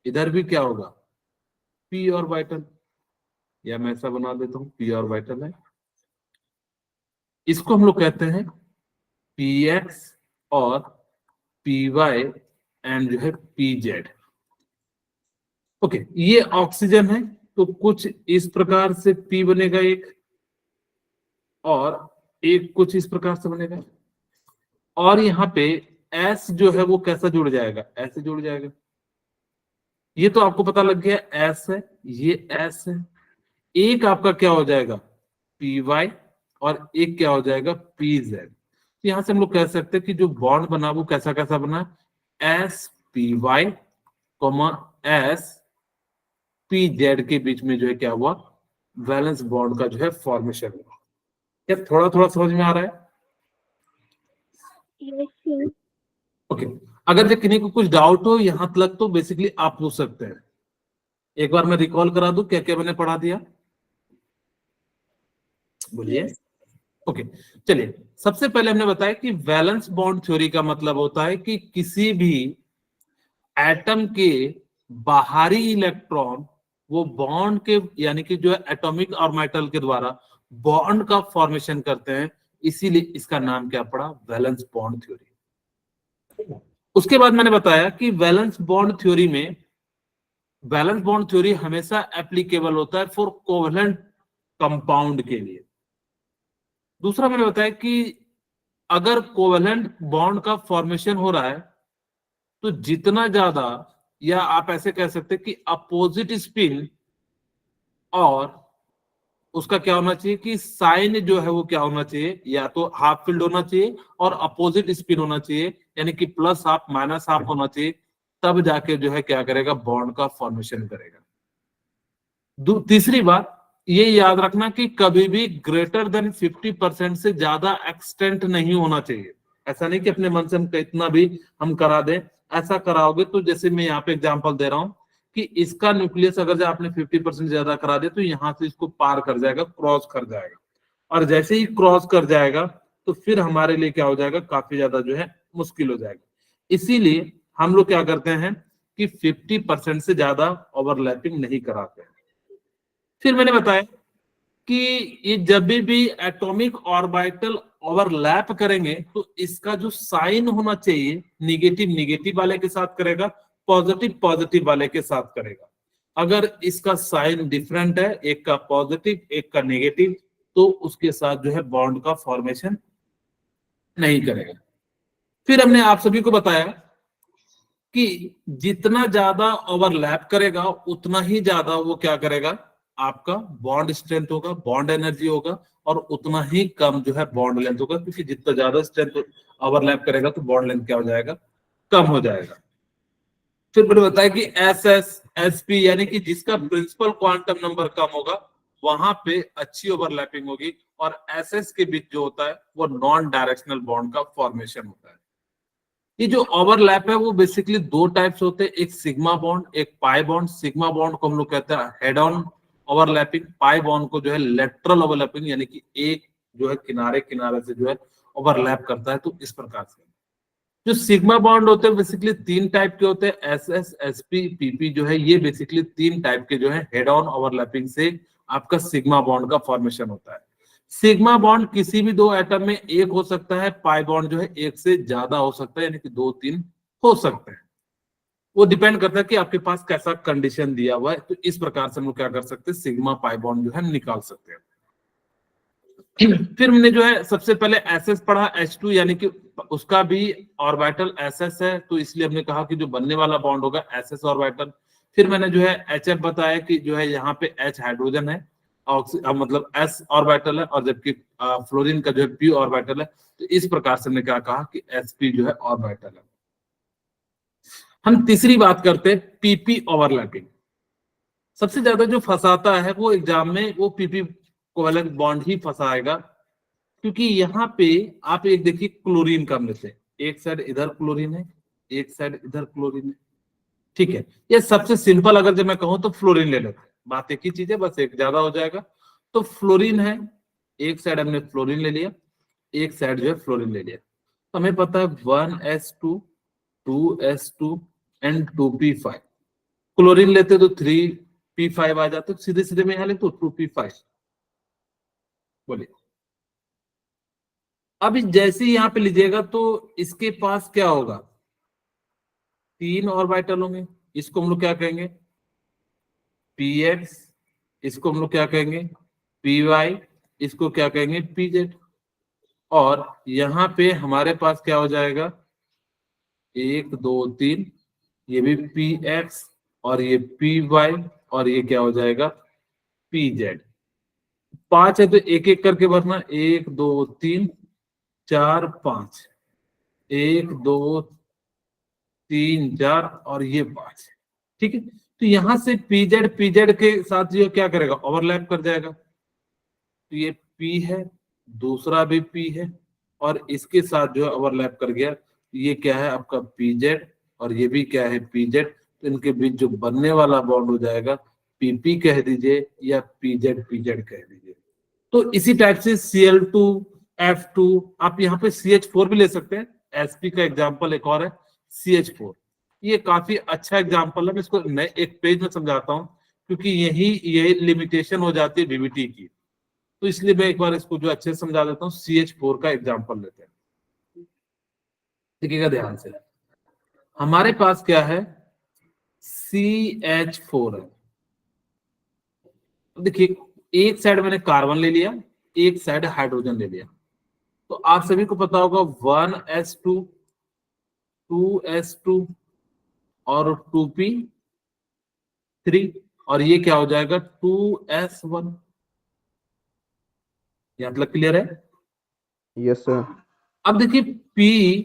S1: इधर भी क्या होगा, पी ऑर्बिटल, या मैं ऐसा बना देता हूं, पी ऑर्बिटल है, इसको हम लोग कहते हैं पी एक्स और पी वाई एंड जो है पी जेड। ओके, ये ऑक्सीजन है तो कुछ इस प्रकार से पी बनेगा एक, और एक कुछ इस प्रकार से बनेगा, और यहाँ पे एस जो है वो कैसा जुड़ जाएगा, ऐसे जुड़ जाएगा। ये तो आपको पता लग गया एस है, ये एस है। एक आपका क्या हो जाएगा, पी वाई, और एक क्या हो जाएगा, पी जेड। यहां से हम लोग कह सकते हैं कि जो बॉन्ड बना वो कैसा कैसा बना, S P Y comma S P Z के बीच में जो है क्या हुआ, वैलेंस बॉन्ड का जो है फॉर्मेशन हुआ। क्या थोड़ा थोड़ा समझ में आ रहा है?
S2: Yes, sir.
S1: ओके, अगर जो किसी को कुछ डाउट हो यहां तक तो बेसिकली आप पूछ सकते हैं। एक बार मैं रिकॉल करा दूं क्या क्या मैंने पढ़ा दिया, बोलिए।
S2: Yes.
S1: ओके, चलिए, सबसे पहले हमने बताया कि वैलेंस बॉन्ड थ्योरी का मतलब होता है कि किसी भी एटम के बाहरी इलेक्ट्रॉन वो बॉन्ड के, यानी कि जो है एटॉमिक ऑर्बिटल के द्वारा बॉन्ड का फॉर्मेशन करते हैं, इसीलिए इसका नाम क्या पड़ा, वैलेंस बॉन्ड थ्योरी। उसके बाद मैंने बताया कि वैलेंस बॉन्ड थ्योरी में, वैलेंस बॉन्ड थ्योरी हमेशा एप्लीकेबल होता है फॉर कोवेलेंट कंपाउंड के लिए। दूसरा मैंने बताया कि अगर कोवेलेंट बॉन्ड का फॉर्मेशन हो रहा है तो जितना ज्यादा, या आप ऐसे कह सकते हैं कि अपोजिट स्पिन, और उसका क्या होना चाहिए कि साइन जो है वो क्या होना चाहिए, या तो हाफ फील्ड होना चाहिए और अपोजिट स्पिन होना चाहिए, यानी कि प्लस हाफ माइनस हाफ होना चाहिए, तब जाके जो है क्या करेगा, बॉन्ड का फॉर्मेशन करेगा। तीसरी बात ये याद रखना कि कभी भी ग्रेटर देन 50% से ज्यादा एक्सटेंट नहीं होना चाहिए। ऐसा नहीं कि अपने मन से हम इतना भी हम करा दें, ऐसा कराओगे तो जैसे मैं यहाँ पे एग्जांपल दे रहा हूं कि इसका न्यूक्लियस अगर जो आपने 50% ज्यादा करा दे तो यहाँ से इसको पार कर जाएगा, क्रॉस कर जाएगा, और जैसे ही क्रॉस कर जाएगा तो फिर हमारे लिए क्या हो जाएगा, काफी ज्यादा जो है मुश्किल हो जाएगा। इसीलिए हम लोग क्या करते हैं कि 50% से ज्यादा ओवरलैपिंग नहीं कराते हैं। फिर मैंने बताया कि ये जब भी एटॉमिक ऑर्बिटल ओवरलैप करेंगे तो इसका जो साइन होना चाहिए, निगेटिव निगेटिव वाले के साथ करेगा, पॉजिटिव पॉजिटिव वाले के साथ करेगा। अगर इसका साइन डिफरेंट है, एक का पॉजिटिव एक का नेगेटिव, तो उसके साथ जो है बॉन्ड का फॉर्मेशन नहीं करेगा। फिर हमने आप सभी को बताया कि जितना ज्यादा ओवरलैप करेगा उतना ही ज्यादा वो क्या करेगा, आपका बॉन्ड स्ट्रेंथ होगा, बॉन्ड एनर्जी होगा, और उतना ही कम जो है बॉन्ड लेंथ होगा, क्योंकि जितना ज्यादा स्ट्रेंथ ओवरलैप करेगा तो बॉन्ड लेंथ क्या हो जाएगा, कम हो जाएगा। फिर मैंने बताया कि एस एस एस पी यानी कि जिसका प्रिंसिपल क्वांटम नंबर कम होगा वहां पे अच्छी ओवरलैपिंग होगी, और एस एस के बीच जो होता है वो नॉन डायरेक्शनल बॉन्ड का फॉर्मेशन होता है। ये जो ओवरलैप है वो बेसिकली दो टाइप्स होते हैं, एक सिग्मा बॉन्ड एक पाई बॉन्ड। सिग्मा बॉन्ड को हम लोग कहते हैं head on overlapping, pi bond को जो है लेटरल ओवरलैपिंग, यानी कि एक जो है किनारे किनारे से जो है ओवरलैप करता है। तो इस प्रकार से जो सिग्मा बॉन्ड होते हैं बेसिकली तीन टाइप के होते हैं, S S S P PP जो है, ये बेसिकली तीन टाइप के जो है हेड ऑन ओवरलैपिंग से आपका सिग्मा बॉन्ड का फॉर्मेशन होता है। सिग्मा बॉन्ड किसी भी दो एटम में एक हो सकता है, पाई बॉन्ड जो है एक से ज्यादा हो सकता है, यानी कि दो तीन हो सकते हैं। वो डिपेंड करता है कि आपके पास कैसा कंडीशन दिया हुआ है। तो इस प्रकार से हम लोग क्या कर सकते हैं, सिग्मा पाई बॉन्ड जो है निकाल सकते हैं। फिर हमने जो है सबसे पहले एसएस पढ़ा, H2 यानी कि उसका भी ऑर्बिटल एसएस है, तो इसलिए हमने कहा कि जो बनने वाला बॉन्ड होगा एसएस ऑर्बिटल। फिर मैंने जो है HF बताया कि जो है यहाँ पे H हाइड्रोजन है, मतलब S ऑर्बिटल है, और जबकि फ्लोरीन का जो है P ऑर्बिटल है। तो इस प्रकार से हमने क्या कहा कि Sp जो है ऑर्बिटल है। हम तीसरी बात करते हैं पीपी ओवरलैपिंग। सबसे ज्यादा जो फंसाता है वो एग्जाम में वो पीपी कोवेलेंट बॉन्ड ही फंसाएगा, क्योंकि यहाँ पे आप एक देखिए क्लोरीन का लेते हैं, एक साइड इधर क्लोरीन है एक साइड इधर क्लोरीन है, ठीक है। ये सबसे सिंपल अगर जब मैं कहूं तो फ्लोरीन ले लेते हैं, बात एक ही चीज है, बस एक ज्यादा हो जाएगा। तो फ्लोरीन है, एक साइड हमने फ्लोरीन ले लिया, एक साइड जो है फ्लोरीन ले लिया। तो हमें पता है 1s2 2s2 and 2p5। Chlorine लेते तो 3p5 आ जाते, सीधे सीधे में यहाँ लिख तो 2p5। बोलिए अब जैसे ही यहाँ पे लीजिएगा तो इसके पास क्या होगा, तीन ऑर्बिटल होंगे। इसको हम लोग क्या कहेंगे, px, इसको हम लोग क्या कहेंगे, py, इसको क्या कहेंगे, pz। और यहाँ पे हमारे पास क्या हो जाएगा, एक दो तीन, ये भी px और ये py, और ये क्या हो जाएगा, pz। पांच है तो एक एक करके भरना, एक दो तीन चार पांच, एक दो तीन चार और ये पांच, ठीक है। तो यहां से पीजेड पीजेड के साथ जो क्या करेगा, ओवरलैप कर जाएगा। तो ये पी है, दूसरा भी पी है, और इसके साथ जो है ओवरलैप कर गया। ये क्या है आपका पीजेड, और ये भी क्या है पीजेड। तो इनके बीच जो बनने वाला बॉन्ड हो जाएगा पीपी कह दीजिए या पीजेड पीजेड कह दीजिए। तो इसी टाइप से Cl2 F2, आप यहाँ पे CH4 भी ले सकते हैं। sp का एग्जांपल एक और है CH4, ये काफी अच्छा एग्जांपल है। मैं इसको नए एक पेज में समझाता हूँ, क्योंकि यही लिमिटेशन हो जाती है बीबीटी की। तो इसलिए मैं एक बार इसको जो अच्छे से समझा देता हूँ। CH4 का एग्जांपल लेते हैं, देखिएगा ध्यान से। हमारे पास क्या है, CH4 है। देखिए एक साइड मैंने कार्बन ले लिया, एक साइड हाइड्रोजन ले लिया। तो आप सभी को पता होगा 1s2 2s2 और 2p3, और ये क्या हो जाएगा 2s1। यहां तक क्लियर है?
S3: Yes sir.
S1: अब देखिए p,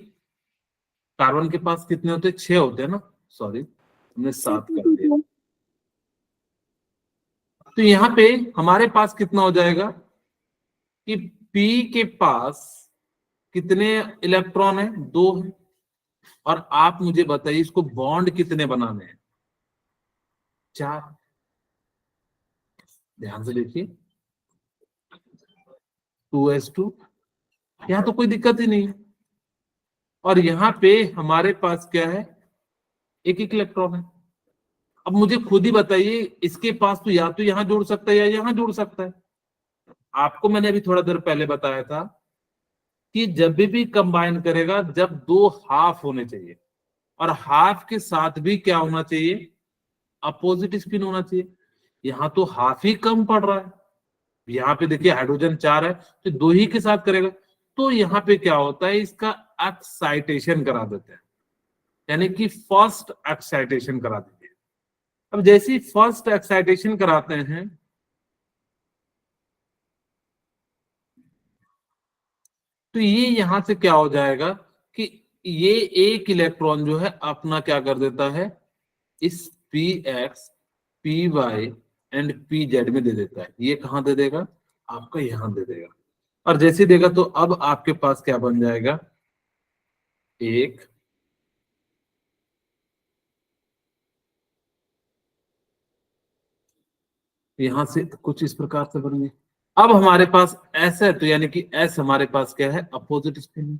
S1: कार्बन के पास कितने होते हैं, 6 होते हैं ना, सॉरी हमने 7 कर दिया। तो यहाँ पे हमारे पास कितना हो जाएगा कि p के पास कितने इलेक्ट्रॉन है, 2 है। और आप मुझे बताइए इसको बॉन्ड कितने बनाने हैं, 4। ध्यान से देखिए 2s2, यहां तो कोई दिक्कत ही नहीं है। और यहाँ पे हमारे पास क्या है, एक एक इलेक्ट्रॉन है। अब मुझे खुद ही बताइए, इसके पास तो या तो यहां जुड़ सकता है या यहां जुड़ सकता है। आपको मैंने अभी थोड़ा देर पहले बताया था कि जब भी कंबाइन करेगा, जब दो हाफ होने चाहिए और हाफ के साथ भी क्या होना चाहिए, अपोजिट स्पिन होना चाहिए। यहाँ तो हाफ ही कम पड़ रहा है, यहाँ पे देखिए हाइड्रोजन 4 है तो दो ही के साथ करेगा, तो यहाँ पे क्या होता है, इसका एक्साइटेशन करा देते हैं, यानी कि फर्स्ट एक्साइटेशन करा देते हैं। अब जैसे ही फर्स्ट एक्साइटेशन कराते हैं तो ये यहां से क्या हो जाएगा कि ये एक इलेक्ट्रॉन जो है अपना क्या कर देता है, इस P X, P Y and P Z में दे देता है। ये कहां दे देगा, आपका यहां दे देगा। और जैसे देगा तो अब आपके पास क्या बन जाएगा, एक यहां से कुछ इस प्रकार से बन गए। अब हमारे पास एस है तो यानी कि एस हमारे पास क्या है, अपोजिट स्पिन है।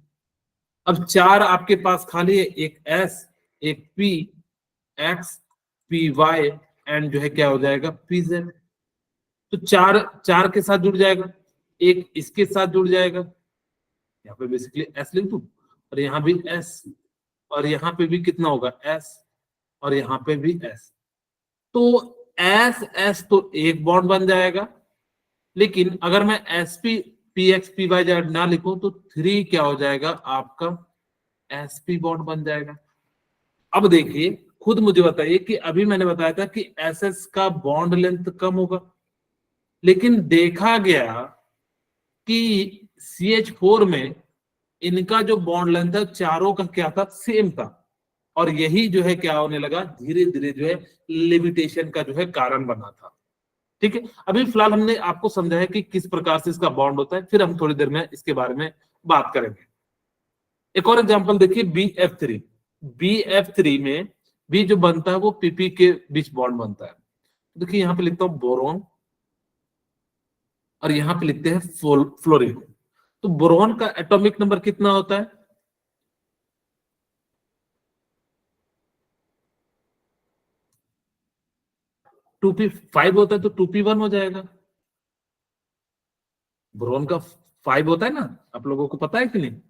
S1: अब 4 आपके पास खाली है, एक एस, एक P X, P Y and जो है क्या हो जाएगा, पी जेड। तो 4 4 के साथ जुड़ जाएगा, एक इसके साथ जुड़ जाएगा, यहाँ पे बेसिकली एस लिख दूं, और यहाँ भी एस, और यहाँ पे भी कितना होगा, एस, और यहाँ पे भी एस। तो एस एस तो एक बॉन्ड बन जाएगा, लेकिन अगर मैं S P P X P Y Z ना लिखूं तो 3 क्या हो जाएगा, आपका एस पी बॉन्ड बन जाएगा। अब देखिए खुद मुझे बताइए कि अभी मैंने बताया था कि एस एस का बॉन्ड लेंथ कम होगा, लेकिन देखा गया कि CH4 में इनका जो बॉन्ड लेंथ है चारों का क्या था, सेम था, और यही जो है क्या होने लगा, धीरे धीरे जो है लिमिटेशन का जो है कारण बना था। ठीक है, अभी फिलहाल हमने आपको समझाया कि किस प्रकार से इसका बॉन्ड होता है, फिर हम थोड़ी देर में इसके बारे में बात करेंगे। एक और एग्जांपल देखिए, BF3। BF3 में बी जो बनता है वो PP के बीच बॉन्ड बनता है। देखिए यहाँ पे लिखता हूं बोरोन, और यहाँ पे लिखते हैं फ्लोरीन। तो बोरोन का एटॉमिक नंबर कितना होता है, 2p5 होता है, तो 2p1 हो जाएगा। बोरोन का 5 होता है ना, आप लोगों को पता है कि नहीं?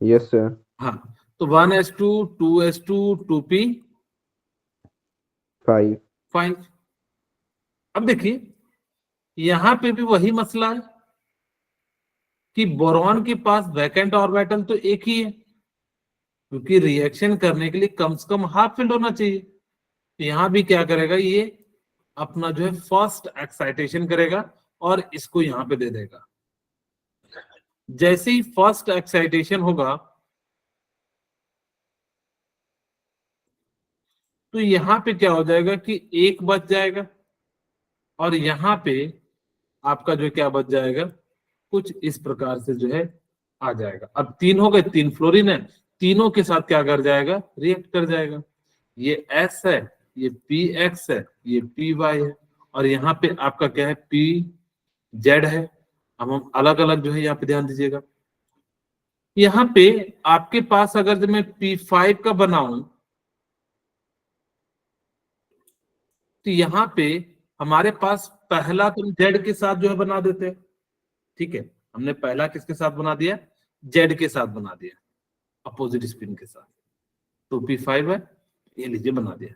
S3: Yes, sir.
S1: हाँ, तो 1s2 2s2 2p
S3: 5.
S1: 5। अब देखिए यहां पे भी वही मसला है कि बोरॉन के पास वैकेंट ऑर्बिटल तो एक ही है, क्योंकि रिएक्शन करने के लिए कम से कम हाफ फील्ड होना चाहिए। तो यहां भी क्या करेगा, ये अपना जो है फर्स्ट एक्साइटेशन करेगा और इसको यहां पे दे देगा। जैसे ही फर्स्ट एक्साइटेशन होगा तो यहां पे क्या हो जाएगा कि एक बच जाएगा, और यहां पे आपका जो क्या बच जाएगा, कुछ इस प्रकार से जो है आ जाएगा। अब 3 हो गए, 3 फ्लोरीन है, तीनों के साथ क्या कर जाएगा, रिएक्ट कर जाएगा। ये S है, ये PX है, ये PY है, और यहाँ पे आपका क्या है, PZ है। अब हम अलग अलग जो है यहाँ पे ध्यान दीजिएगा, यहाँ पे आपके पास अगर जब मैं P5 का बनाऊं तो यहाँ पे हमारे पास पहला तो Z के साथ जो है बना देते हैं। ठीक है, हमने पहला किसके साथ बना दिया, Z के साथ बना दिया, अपोजिट स्पिन के साथ। तो P5 है, ये लीजिए बना दिया।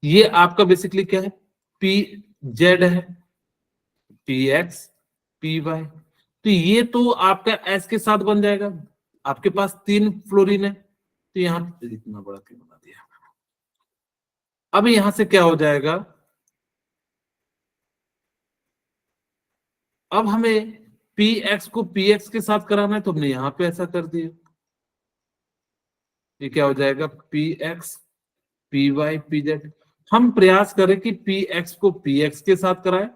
S1: ये आपका बेसिकली क्या है, PZ है, PX PY। तो ये तो आपका S के साथ बन जाएगा, आपके पास 3 फ्लोरीन है, तो यहां इतना बड़ा क्यों बना दिया। अब यहां से क्या हो जाएगा, अब हमें PX को PX के साथ कराना है, तो हमने यहां पे ऐसा कर दिया। ये क्या हो जाएगा, PX PY PZ। हम प्रयास करें कि PX को PX के साथ कराएं,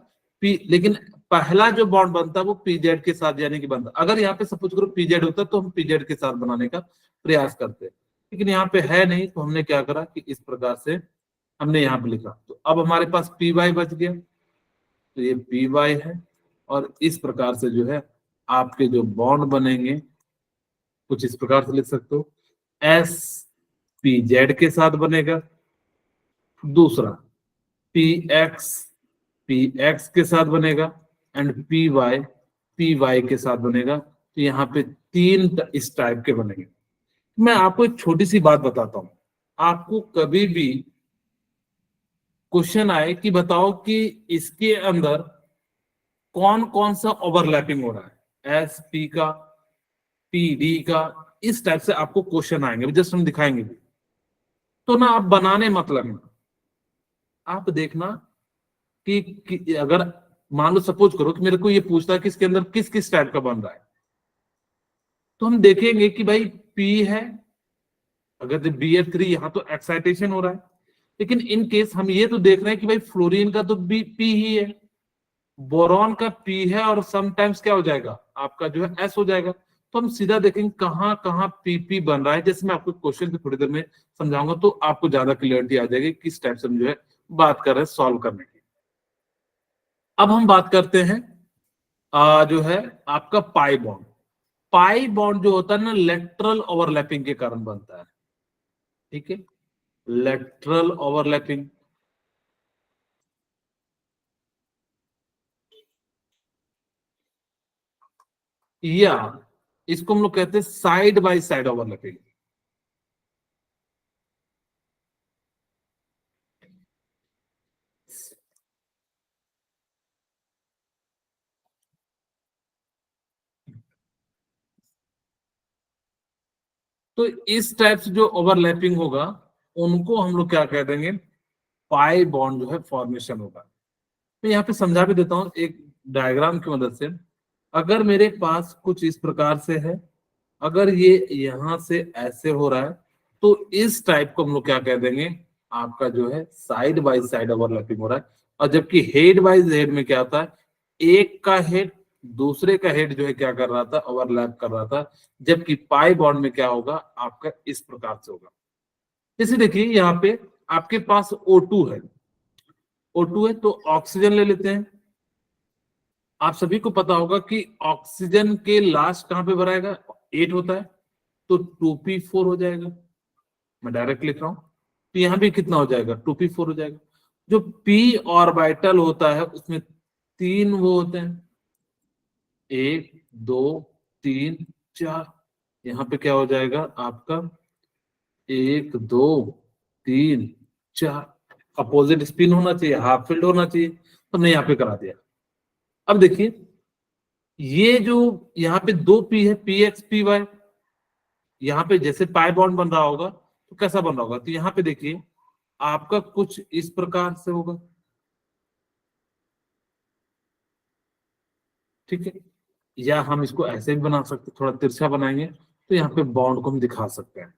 S1: लेकिन पहला जो बॉन्ड बनता है वो PZ के साथ यानी कि बनता। अगर यहाँ पे सपोज करो PZ होता तो हम PZ के साथ बनाने का प्रयास करते, लेकिन यहाँ पे है नहीं, तो हमने क्या करा कि इस प्रकार से हमने यहाँ पे लिखा। तो अब हमारे पास PY बच गया, तो ये PY है, और इस प्रकार से जो है आपके जो बॉन्ड बनेंगे कुछ इस प्रकार से लिख सकते हो। S PZ के साथ बनेगा, दूसरा PX PX के साथ बनेगा, एंड पी वाई के साथ बनेगा। तो यहाँ पे 3 इस टाइप के बनेंगे। मैं आपको एक छोटी सी बात बताता हूं, आपको कभी भी क्वेश्चन आए कि बताओ कि इसके अंदर कौन कौन सा ओवरलैपिंग हो रहा है, एस पी का, पी डी का, इस टाइप से आपको क्वेश्चन आएंगे, जस्ट हम दिखाएंगे भी। तो ना आप बनाने मत लगना, आप देखना कि अगर मान लो सपोज करो कि मेरे को ये पूछता है कि इसके अंदर किस किस टाइप का बन रहा है, तो हम देखेंगे कि भाई पी है, अगर BF3 यहां तो एक्साइटेशन हो रहा है, लेकिन इन केस हम ये तो देख रहे हैं कि भाई फ्लोरीन का तो पी ही है, बोरॉन का पी है, और समटाइम्स क्या हो जाएगा आपका जो है एस हो जाएगा। तो हम सीधा देखेंगे कहां कहां पी बन रहा है। जैसे मैं आपको क्वेश्चन की थोड़ी देर में समझाऊंगा तो आपको ज्यादा क्लियरिटी आ जाएगी किस टाइप से हम जो है बात कर रहे हैं सॉल्व करने की। अब हम बात करते हैं जो है आपका पाई बॉन्ड। पाई बॉन्ड जो होता है ना, लेटरल ओवरलैपिंग के कारण बनता है, ठीक है, लेटरल ओवरलैपिंग। या इसको हम लोग कहते हैं साइड बाय साइड ओवरलैपिंग। तो इस टाइप से जो ओवरलैपिंग होगा उनको हम लोग क्या कह देंगे, पाई बॉन्ड जो है फॉर्मेशन होगा। मैं यहाँ पे समझा भी देता हूँ एक डायग्राम की मदद से। अगर मेरे पास कुछ इस प्रकार से है, अगर ये यहां से ऐसे हो रहा है, तो इस टाइप को हम लोग क्या कह देंगे, आपका जो है साइड बाय साइड ओवरलैपिंग हो रहा है। और जबकि हेड बाय हेड में क्या होता है, एक का हेड दूसरे का हेड जो है क्या कर रहा था, ओवरलैप कर रहा था। जबकि पाई बॉन्ड में क्या होगा आपका, इस प्रकार से होगा। जैसे देखिए यहाँ पे आपके पास O2 है, O2 है तो ऑक्सीजन ले लेते हैं। आप सभी को पता होगा कि ऑक्सीजन के लास्ट कहां पे भराएगा, 8 होता है, तो 2p4 हो जाएगा। मैं डायरेक्ट लिख रहा हूं, तो यहां भी कितना हो जाएगा, 2p4 हो जाएगा। जो p ऑर्बिटल होता है उसमें 3 वो होते हैं, 1 2 3 4। यहां पे क्या हो जाएगा आपका 1 2 3 4, अपोजिट स्पिन होना चाहिए, हाफ फील्ड होना चाहिए, तो हमने यहाँ पे करा दिया। अब देखिए ये जो यहाँ पे 2p है, px py, यहाँ पे जैसे पाई बॉन्ड बन रहा होगा तो कैसा बन रहा होगा, तो यहाँ पे देखिए आपका कुछ इस प्रकार से होगा, ठीक है। या हम इसको ऐसे भी बना सकते, थोड़ा तिरछा बनाएंगे तो यहाँ पे बॉन्ड को हम दिखा सकते हैं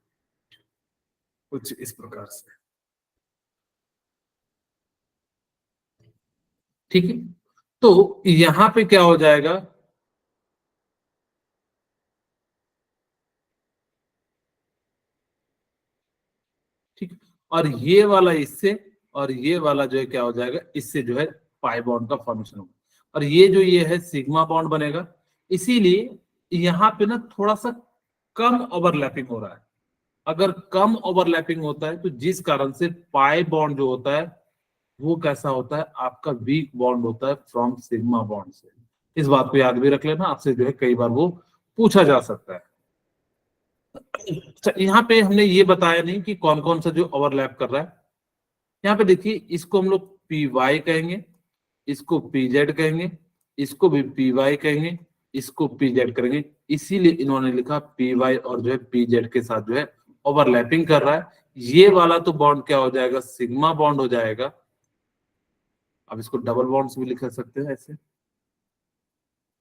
S1: कुछ इस प्रकार से, ठीक है। तो यहाँ पे क्या हो जाएगा, ठीक, और ये वाला इससे, और ये वाला जो है क्या हो जाएगा, इससे जो है पाई बॉन्ड का फॉर्मेशन होगा। और ये है सिग्मा बॉन्ड बनेगा। इसीलिए यहाँ पे ना थोड़ा सा कम ओवरलैपिंग हो रहा है। अगर कम ओवरलैपिंग होता है तो जिस कारण से पाई बॉन्ड जो होता है वो कैसा होता है, आपका वीक बॉन्ड होता है फ्रॉम सिग्मा बॉन्ड से। इस बात को याद भी रख लेना, आपसे जो है कई बार वो पूछा जा सकता है। अच्छा, यहाँ पे हमने ये बताया नहीं कि कौन कौन सा जो ओवरलैप कर रहा है। यहाँ पे देखिए इसको हम लोग पी वाई कहेंगे, इसको पी जेड कहेंगे, इसको भी पी वाई कहेंगे, इसको पी जेड करेंगे। इसीलिए इन्होंने लिखा पी वाई और जो है पी जेड के साथ जो है ओवरलैपिंग कर रहा है। ये वाला तो बॉन्ड क्या हो जाएगा, सिग्मा बॉन्ड हो जाएगा। अब इसको डबल बॉन्ड्स भी लिख सकते हैं ऐसे,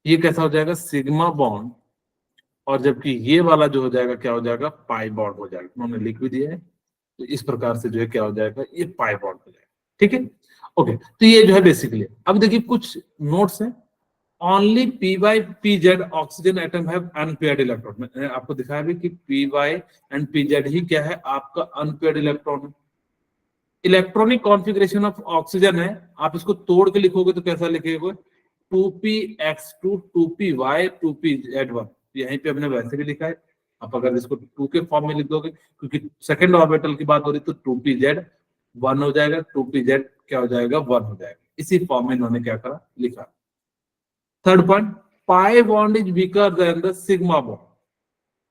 S1: ये कैसा हो जाएगा, सिग्मा बॉन्ड। और जबकि ये वाला जो हो जाएगा क्या हो जाएगा, पाई बॉन्ड हो जाएगा। उन्होंने लिख भी दिया है, तो इस प्रकार से जो है क्या हो जाएगा, ये पाई बॉन्ड हो जाएगा, ठीक है। ओके, तो ये जो है बेसिकली। अब देखिए कुछ नोट्स हैं। Only P Y P Z oxygen atom have unpaired electron. मैंने आपको दिखाया भी कि P Y and P Z ही क्या है, आपका अनपेयर्ड इलेक्ट्रॉन है। इलेक्ट्रॉनिक कॉन्फ़िगरेशन ऑफ ऑक्सीजन है, आप इसको तोड़ के लिखोगे तो कैसा लिखेगे, 2px2 2py 2pz1। यहीं पे हमने वैसे भी लिखा है, आप अगर इसको 2 के फॉर्म में लिख दोगे, क्योंकि सेकंड ऑर्बिटल की बात हो रही तो 2pz 1 हो जाएगा, 2pz क्या हो जाएगा 1 हो जाएगा। इसी फॉर्म में इन्होंने क्या करा, लिखा। Third point, pi bond is weaker then the sigma bond.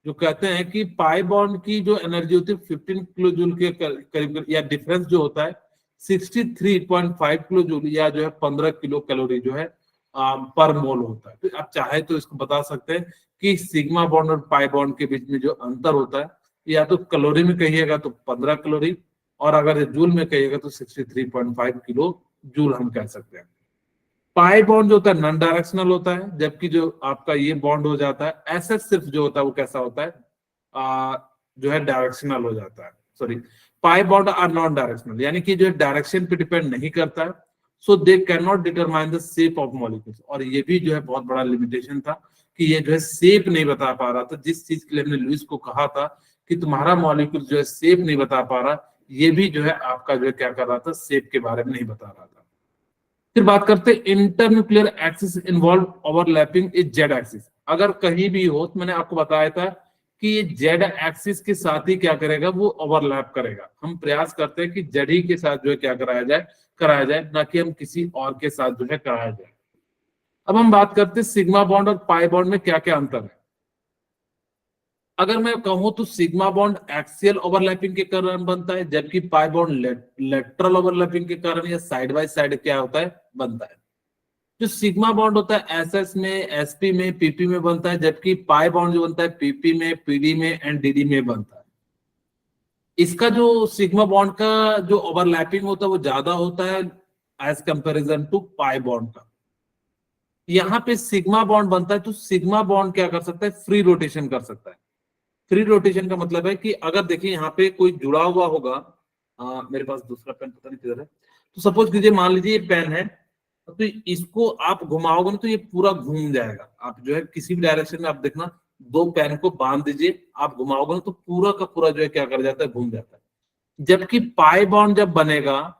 S1: जो कहते हैं कि पाई बॉन्ड की जो एनर्जी होती है 15 किलो जूल के करीब, या डिफरेंस जो होता है 63.5 किलो जूल, या जो है 15 किलो कैलोरी जो है पर मोल होता है। तो आप चाहे तो इसको बता सकते हैं कि सिग्मा बॉन्ड और पाई बॉन्ड के बीच में जो अंतर होता है, या तो कैलोरी में कहिएगा तो 15 कैलोरी, और अगर जूल में कहिएगा तो 63.5 किलो जूल हम कह सकते हैं। पाई बॉन्ड जो होता है नॉन डायरेक्शनल होता है, जबकि जो आपका ये बॉन्ड हो जाता है एस सिर्फ जो होता है वो कैसा होता है, जो है डायरेक्शनल हो जाता है। Sorry, pi bond are non directional, यानी कि जो डायरेक्शन पे डिपेंड नहीं करता है। So they can not determine the shape of molecules. और ये भी जो है बहुत बड़ा लिमिटेशन था कि ये जो है शेप नहीं बता पा रहा था। जिस चीज के लिए हमने लुईस को कहा था कि तुम्हारा मॉलिक्यूल जो है शेप नहीं बता पा रहा, ये भी जो है आपका जो है क्या कर रहा था, शेप के बारे में नहीं बता रहा था। फिर बात करते हैं internuclear axis involve overlapping is Z axis. अगर कहीं भी हो तो मैंने आपको बताया था कि ये जेड एक्सिस के साथ ही क्या करेगा, वो ओवरलैप करेगा। हम प्रयास करते हैं कि जेड ही के साथ जो है क्या कराया जाए, ना कि हम किसी और के साथ जो है कराया जाए। अब हम बात करते हैं सिग्मा बॉन्ड और पाई बॉन्ड में क्या क्या अंतर है। अगर मैं कहूं तो सिग्मा बॉन्ड एक्सियल ओवरलैपिंग के कारण बनता है, जबकि पाई बॉन्ड लेटरल ओवरलैपिंग के कारण या साइड बाय साइड क्या होता है, बनता है। जो सिग्मा बॉन्ड होता है एसएस में, एसपी में, पीपी में बनता है, जबकि पाई बॉन्ड जो बनता है पीपी में, पीडी में एंड डीडी में बनता है। इसका जो सिग्मा बॉन्ड का जो ओवरलैपिंग होता है वो ज्यादा होता है as comparison to pi bond का। यहाँ पे सिग्मा बॉन्ड बनता है तो सिग्मा बॉन्ड क्या कर सकता है, फ्री रोटेशन कर सकता है। फ्री रोटेशन का मतलब है कि अगर देखिए यहाँ पे कोई जुड़ा हुआ होगा, मेरे पास दूसरा पेन पता नहीं किधर है, तो सपोज कीजिए मान लीजिए ये पेन है, तो इसको आप घुमाओगे ना तो ये पूरा घूम जाएगा। आप जो है किसी भी डायरेक्शन में आप देखना, दो पेन को बांध दीजिए, आप घुमाओगे ना तो पूरा का पूरा जो है क्या कर जाता है, घूम जाता है। जबकि पाई बॉन्ड जब बनेगा,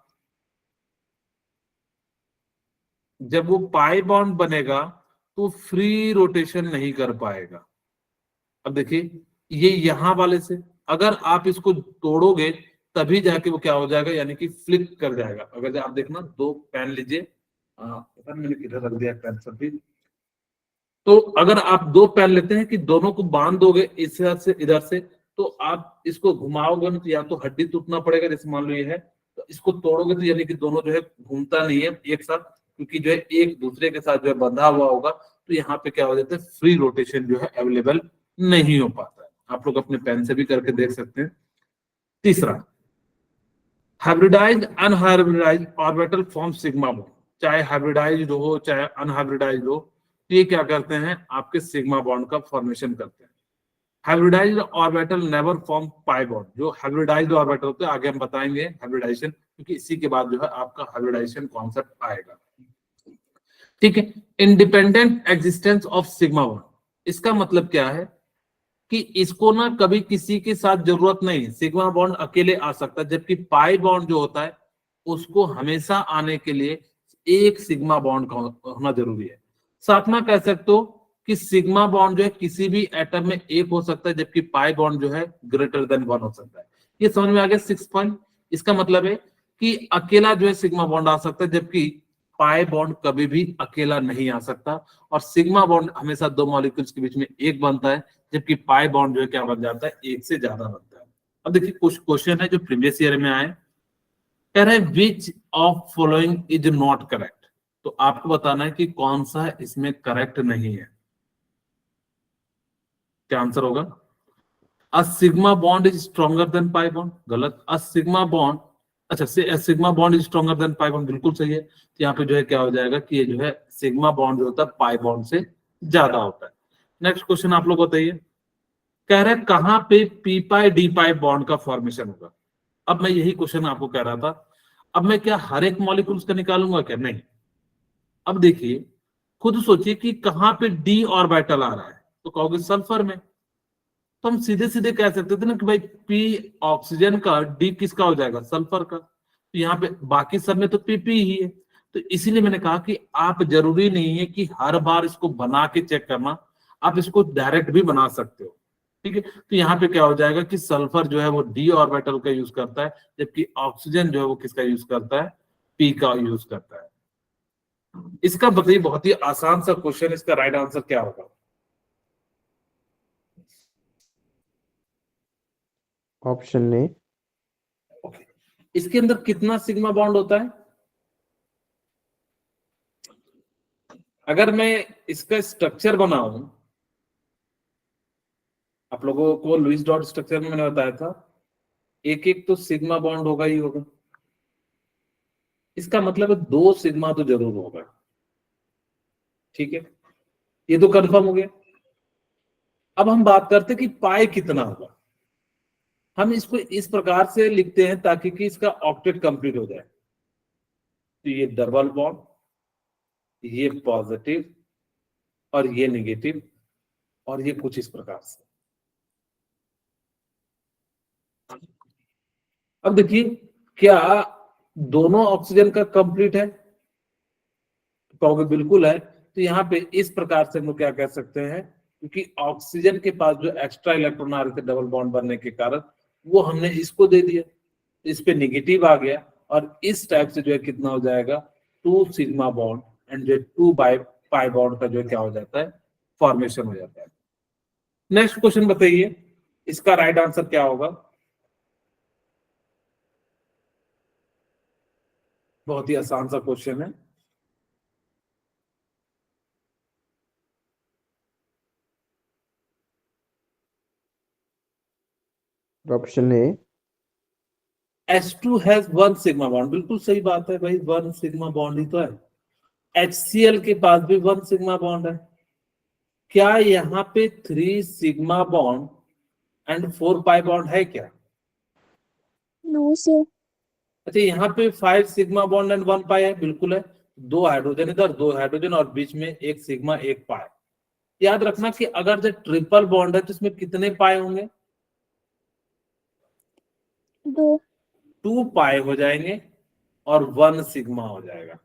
S1: जब वो पाई बॉन्ड बनेगा तो फ्री रोटेशन नहीं कर पाएगा। अब देखिए ये यहां वाले से अगर आप इसको तोड़ोगे तभी जाके वो क्या हो जाएगा, यानी कि फ्लिप कर जाएगा। अगर आप देखना, दो पेन लीजिए, पता नहीं मैंने किधर रख दिया पेन सब भी। तो अगर आप दो पेन लेते हैं कि दोनों को बांध दोगे इस इधर से, तो आप इसको घुमाओगे ना तो या तो हड्डी टूटना पड़ेगा, जैसे मान लो ये है, तो इसको तोड़ोगे तो यानी कि दोनों जो है घूमता नहीं है एक साथ, क्योंकि जो है एक दूसरे के साथ जो है बंधा हुआ होगा। तो यहाँ पे क्या हो जाता है, फ्री रोटेशन जो है अवेलेबल नहीं हो पाता है। आप लोग अपने पेन से भी करके देख सकते हैं। तीसरा, hybridize unhybridize orbital form sigma bond. चाहे हाइब्रिडाइज हो चाहे अनहाइब्रिडाइज हो, तो ये क्या करते हैं, आपके सिग्मा बॉन्ड का फॉर्मेशन करते हैं। Hybridised orbital never form pi bond. जो हाइब्रिडाइज्ड ऑर्बिटल होते हैं, आगे हम बताएंगे हाइब्रिडाइजेशन, क्योंकि इसी के बाद जो है आपका हाइब्रिडाइजेशन कॉन्सेप्ट आएगा। ठीक है, independent existence of sigma bond, इसका मतलब क्या है कि इसको ना कभी किसी के साथ जरूरत नहीं, सिग्मा बॉन्ड अकेले आ सकता है। जबकि पाई बॉन्ड जो होता है उसको हमेशा आने के लिए एक सिग्मा बॉन्ड का होना जरूरी है। साथ में कह सकते हो कि सिग्मा बॉन्ड जो है किसी भी एटम में एक हो सकता है, जबकि पाई बॉन्ड जो है ग्रेटर देन 1 हो सकता है। ये समझ में आ गया 6 पॉइंट। इसका मतलब है कि अकेला जो है सिग्मा बॉन्ड आ सकता है, जबकि पाई बॉन्ड कभी भी अकेला नहीं आ सकता। और सिग्मा बॉन्ड हमेशा दो मॉलिक्यूल्स के बीच में एक बनता है, जबकि पाई बॉन्ड जो है क्या बन जाता है, एक से ज्यादा बनता है। अब देखिए कुछ क्वेश्चन है जो प्रीवियस ईयर में आए, कह रहे हैं which of following is not correct. तो आपको बताना है कि कौन सा इसमें करेक्ट नहीं है। क्या आंसर होगा? A sigma bond is stronger than pi bond, गलत। अ सिग्मा बॉन्ड, अच्छा sigma bond is stronger than pi bond, बिल्कुल सही है। तो यहाँ पे जो है क्या हो जाएगा कि ये जो है सिग्मा बॉन्ड जो होता है पाई बॉन्ड से ज्यादा होता है। नेक्स्ट क्वेश्चन आप लोग बताइए, कह रहे हैं कहां पे पी पाई डी पाई बॉन्ड का फॉर्मेशन होगा। अब मैं यही क्वेश्चन आपको कह रहा था। अब मैं क्या हर एक मॉलिक्यूल्स का निकालूंगा क्या? नहीं। अब देखिए, खुद सोचिए कि कहां पे डी ऑर्बिटल आ रहा है, तो कहोगे सल्फर में। तो हम सीधे सीधे कह सकते थे ना कि भाई पी ऑक्सीजन का, डी किसका हो जाएगा, सल्फर का। तो यहाँ पे बाकी सब में तो पीपी ही है। तो इसीलिए मैंने कहा कि आप जरूरी नहीं है कि हर बार इसको बना के चेक करना, आप इसको डायरेक्ट भी बना सकते हो। ठीक है, तो यहाँ पे क्या हो जाएगा कि सल्फर जो है वो डी ऑर्बिटल का यूज करता है, जबकि ऑक्सीजन जो है वो किसका यूज करता है, पी का यूज करता है। इसका बताइए, बहुत ही आसान सा क्वेश्चन, इसका राइट आंसर क्या होगा?
S3: Option A.
S1: ओके, इसके अंदर कितना सिग्मा बॉन्ड होता है? अगर मैं इसका स्ट्रक्चर बनाऊं, आप लोगों को लुईस डॉट स्ट्रक्चर में मैंने बताया था, एक एक तो सिग्मा बॉन्ड होगा ही होगा। इसका मतलब है 2 सिग्मा तो जरूर होगा। ठीक है, ये तो कंफर्म हो गया। अब हम बात करते हैं कि पाई कितना होगा। हम इसको इस प्रकार से लिखते हैं ताकि कि इसका ऑक्टेट कंप्लीट हो जाए। तो ये डबल बॉन्ड, ये पॉजिटिव और ये नेगेटिव, और ये कुछ इस प्रकार से। अब देखिए, क्या दोनों ऑक्सीजन का कंप्लीट है? कहोगे बिल्कुल है। तो यहाँ पे इस प्रकार से हम लोग क्या कह सकते हैं, क्योंकि ऑक्सीजन के पास जो एक्स्ट्रा इलेक्ट्रॉन आ रहे थे डबल बॉन्ड बनने के कारण, वो हमने इसको दे दिया, इस पे नेगेटिव आ गया, और इस टाइप से जो है कितना हो जाएगा, 2 सिग्मा बॉन्ड एंड जो 2 बाई पाई बॉन्ड का जो है क्या हो जाता है, फॉर्मेशन हो जाता है। नेक्स्ट क्वेश्चन बताइए, इसका राइट आंसर क्या होगा? बहुत ही आसान सा क्वेश्चन है।
S3: Option A.
S1: H2 has 1 sigma bond, बिल्कुल सही बात है भाई, 1 सिग्मा बॉन्ड ही तो है। HCl के पास भी 1 सिग्मा बॉन्ड है। क्या यहाँ पे 3 sigma bond and 4 pi bond है क्या?
S2: No, sir.
S1: अच्छा, यहाँ पे 5 सिग्मा बॉन्ड एंड 1 पाई है, बिल्कुल है। 2 हाइड्रोजन इधर, 2 हाइड्रोजन, और बीच में 1 सिग्मा 1 पाई। याद रखना कि अगर जो ट्रिपल बॉन्ड है तो इसमें कितने पाई होंगे?
S2: 2.
S1: 2 पाई हो जाएंगे और 1 सिग्मा हो जाएगा।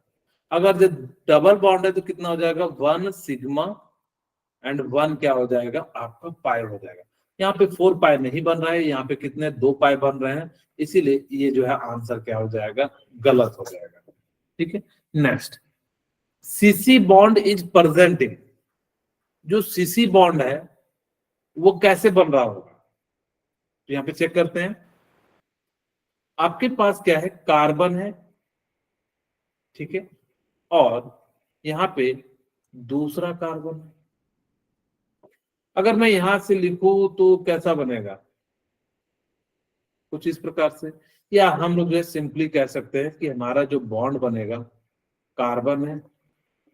S1: अगर जो डबल बॉन्ड है तो कितना हो जाएगा? 1 सिग्मा एंड 1 क्या हो जाएगा? आपका पाई हो जाएगा। यहाँ पे 4 पाई नहीं बन रहा है, यहाँ पे कितने 2 पाई बन रहे हैं, इसीलिए ये जो है आंसर क्या हो जाएगा? गलत हो जाएगा। ठीक है, next, CC bond is presenting. जो सीसी बॉन्ड है वो कैसे बन रहा होगा? तो यहाँ पे चेक करते हैं। आपके पास क्या है? कार्बन है, ठीक है, और यहाँ पे दूसरा कार्बन है। अगर मैं यहां से लिखूं तो कैसा बनेगा? कुछ इस प्रकार से, या हम लोग जो है सिंपली कह सकते हैं कि हमारा जो बॉन्ड बनेगा, कार्बन है,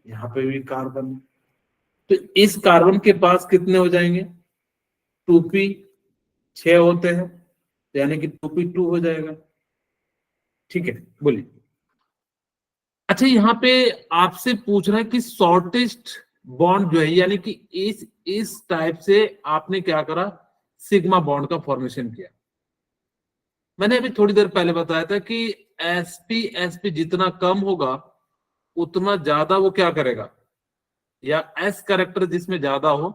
S1: यहाँ पे भी कार्बन है, तो इस कार्बन के पास कितने हो जाएंगे? 2p 6 होते हैं, तो यानी कि 2p2 हो जाएगा। ठीक है, बोलिए। अच्छा, यहाँ पे आपसे पूछ रहा है कि शॉर्टेस्ट बॉन्ड जो है, यानी कि इस टाइप से आपने क्या करा? सिग्मा बॉन्ड का फॉर्मेशन किया। मैंने अभी थोड़ी देर पहले बताया था कि sp जितना कम होगा उतना ज्यादा वो क्या करेगा, या s कैरेक्टर जिसमें ज्यादा हो,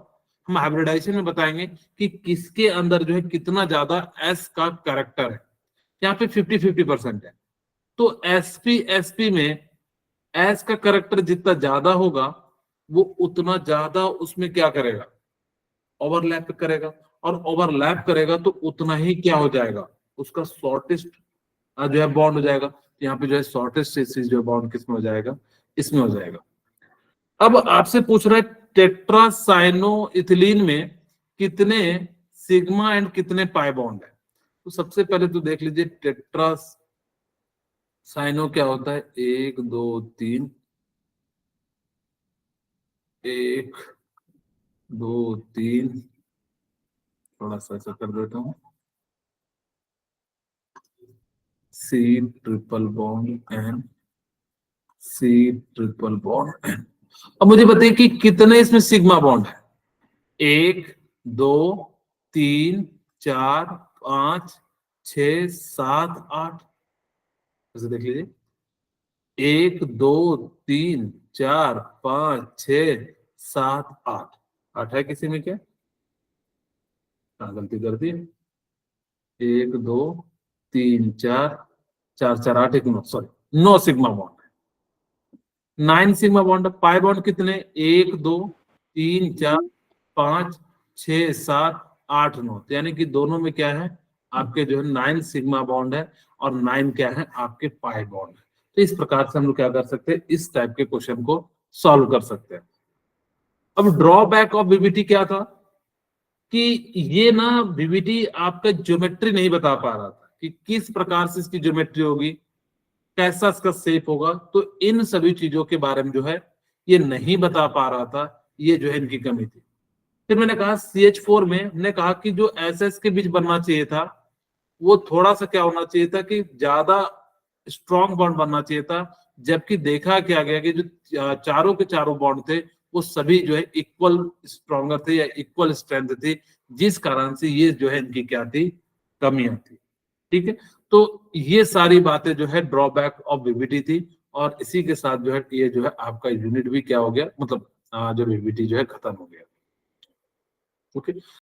S1: हम हाइब्रिडाइजेशन में बताएंगे कि किसके अंदर जो है कितना ज्यादा s का कैरेक्टर है। यहाँ पे 50-50% है। तो sp में s का कैरेक्टर जितना ज्यादा होगा वो उतना ज्यादा उसमें क्या करेगा? ओवरलैप करेगा, और ओवरलैप करेगा तो उतना ही क्या हो जाएगा? उसका शॉर्टेस्ट जो है बॉन्ड हो जाएगा। तो यहाँ पे जो है शॉर्टेस्ट जो बॉन्ड किसमें हो जाएगा? इसमें हो जाएगा। अब आपसे पूछ रहा है टेट्रासाइनोइथिलीन में कितने सिग्मा एंड कितने पाई बॉन्ड है? तो सबसे पहले तो देख लीजिए, टेट्रासाइनो क्या होता है? 1 2 3, 1 2 3, थोड़ा सा ऐसा कर देता हूँ, C triple bond and C triple bond and. अब मुझे बताइए कि कितने इसमें सिग्मा बॉन्ड है? 1 2 3 4 5 6 7 8। ऐसे देख लीजिए, 1 2 3 4 5 6 7 8। 8 है किसी में क्या? गलती कर दी। 1 2 3 4 4 4 8 1 9, sorry 9 sigma bond. 9 sigma bond, pi bond कितने, 1 2 3 4 5 6 7 8 9, यानी कि दोनों में क्या है आपके जो है 9 सिग्मा बॉन्ड है और 9 क्या है आपके पाई बॉन्ड है। तो इस प्रकार से हम लोग क्या कर सकते हैं, इस टाइप के क्वेश्चन को सॉल्व कर सकते हैं। अब ड्रॉबैक ऑफ बीबीटी क्या था कि ये ना बीबीटी आपका ज्योमेट्री नहीं बता पा रहा था कि किस प्रकार से इसकी ज्योमेट्री होगी, कैसा इसका शेप होगा, तो इन सभी चीजों के बारे में जो है ये नहीं बता पा रहा था, ये जो है इनकी कमी थी। फिर मैंने कहा CH4 में हमने कहा कि जो SS के बीच बनना चाहिए था वो थोड़ा सा क्या होना चाहिए था कि ज्यादा स्ट्रॉन्ग बॉन्ड बनना चाहिए था, जबकि देखा क्या गया कि जो चारों के चारों बॉन्ड थे वो सभी जो है इक्वल स्ट्रॉन्गर थे या इक्वल स्ट्रेंथ थी, जिस कारण से ये जो है इनकी क्या थी, कमियां थी। ठीक है, तो ये सारी बातें जो है ड्रॉबैक ऑफ बीबीटी थी, और इसी के साथ जो है ये जो है आपका यूनिट भी क्या हो गया, मतलब जो बीबीटी जो है खत्म हो गया। ओके।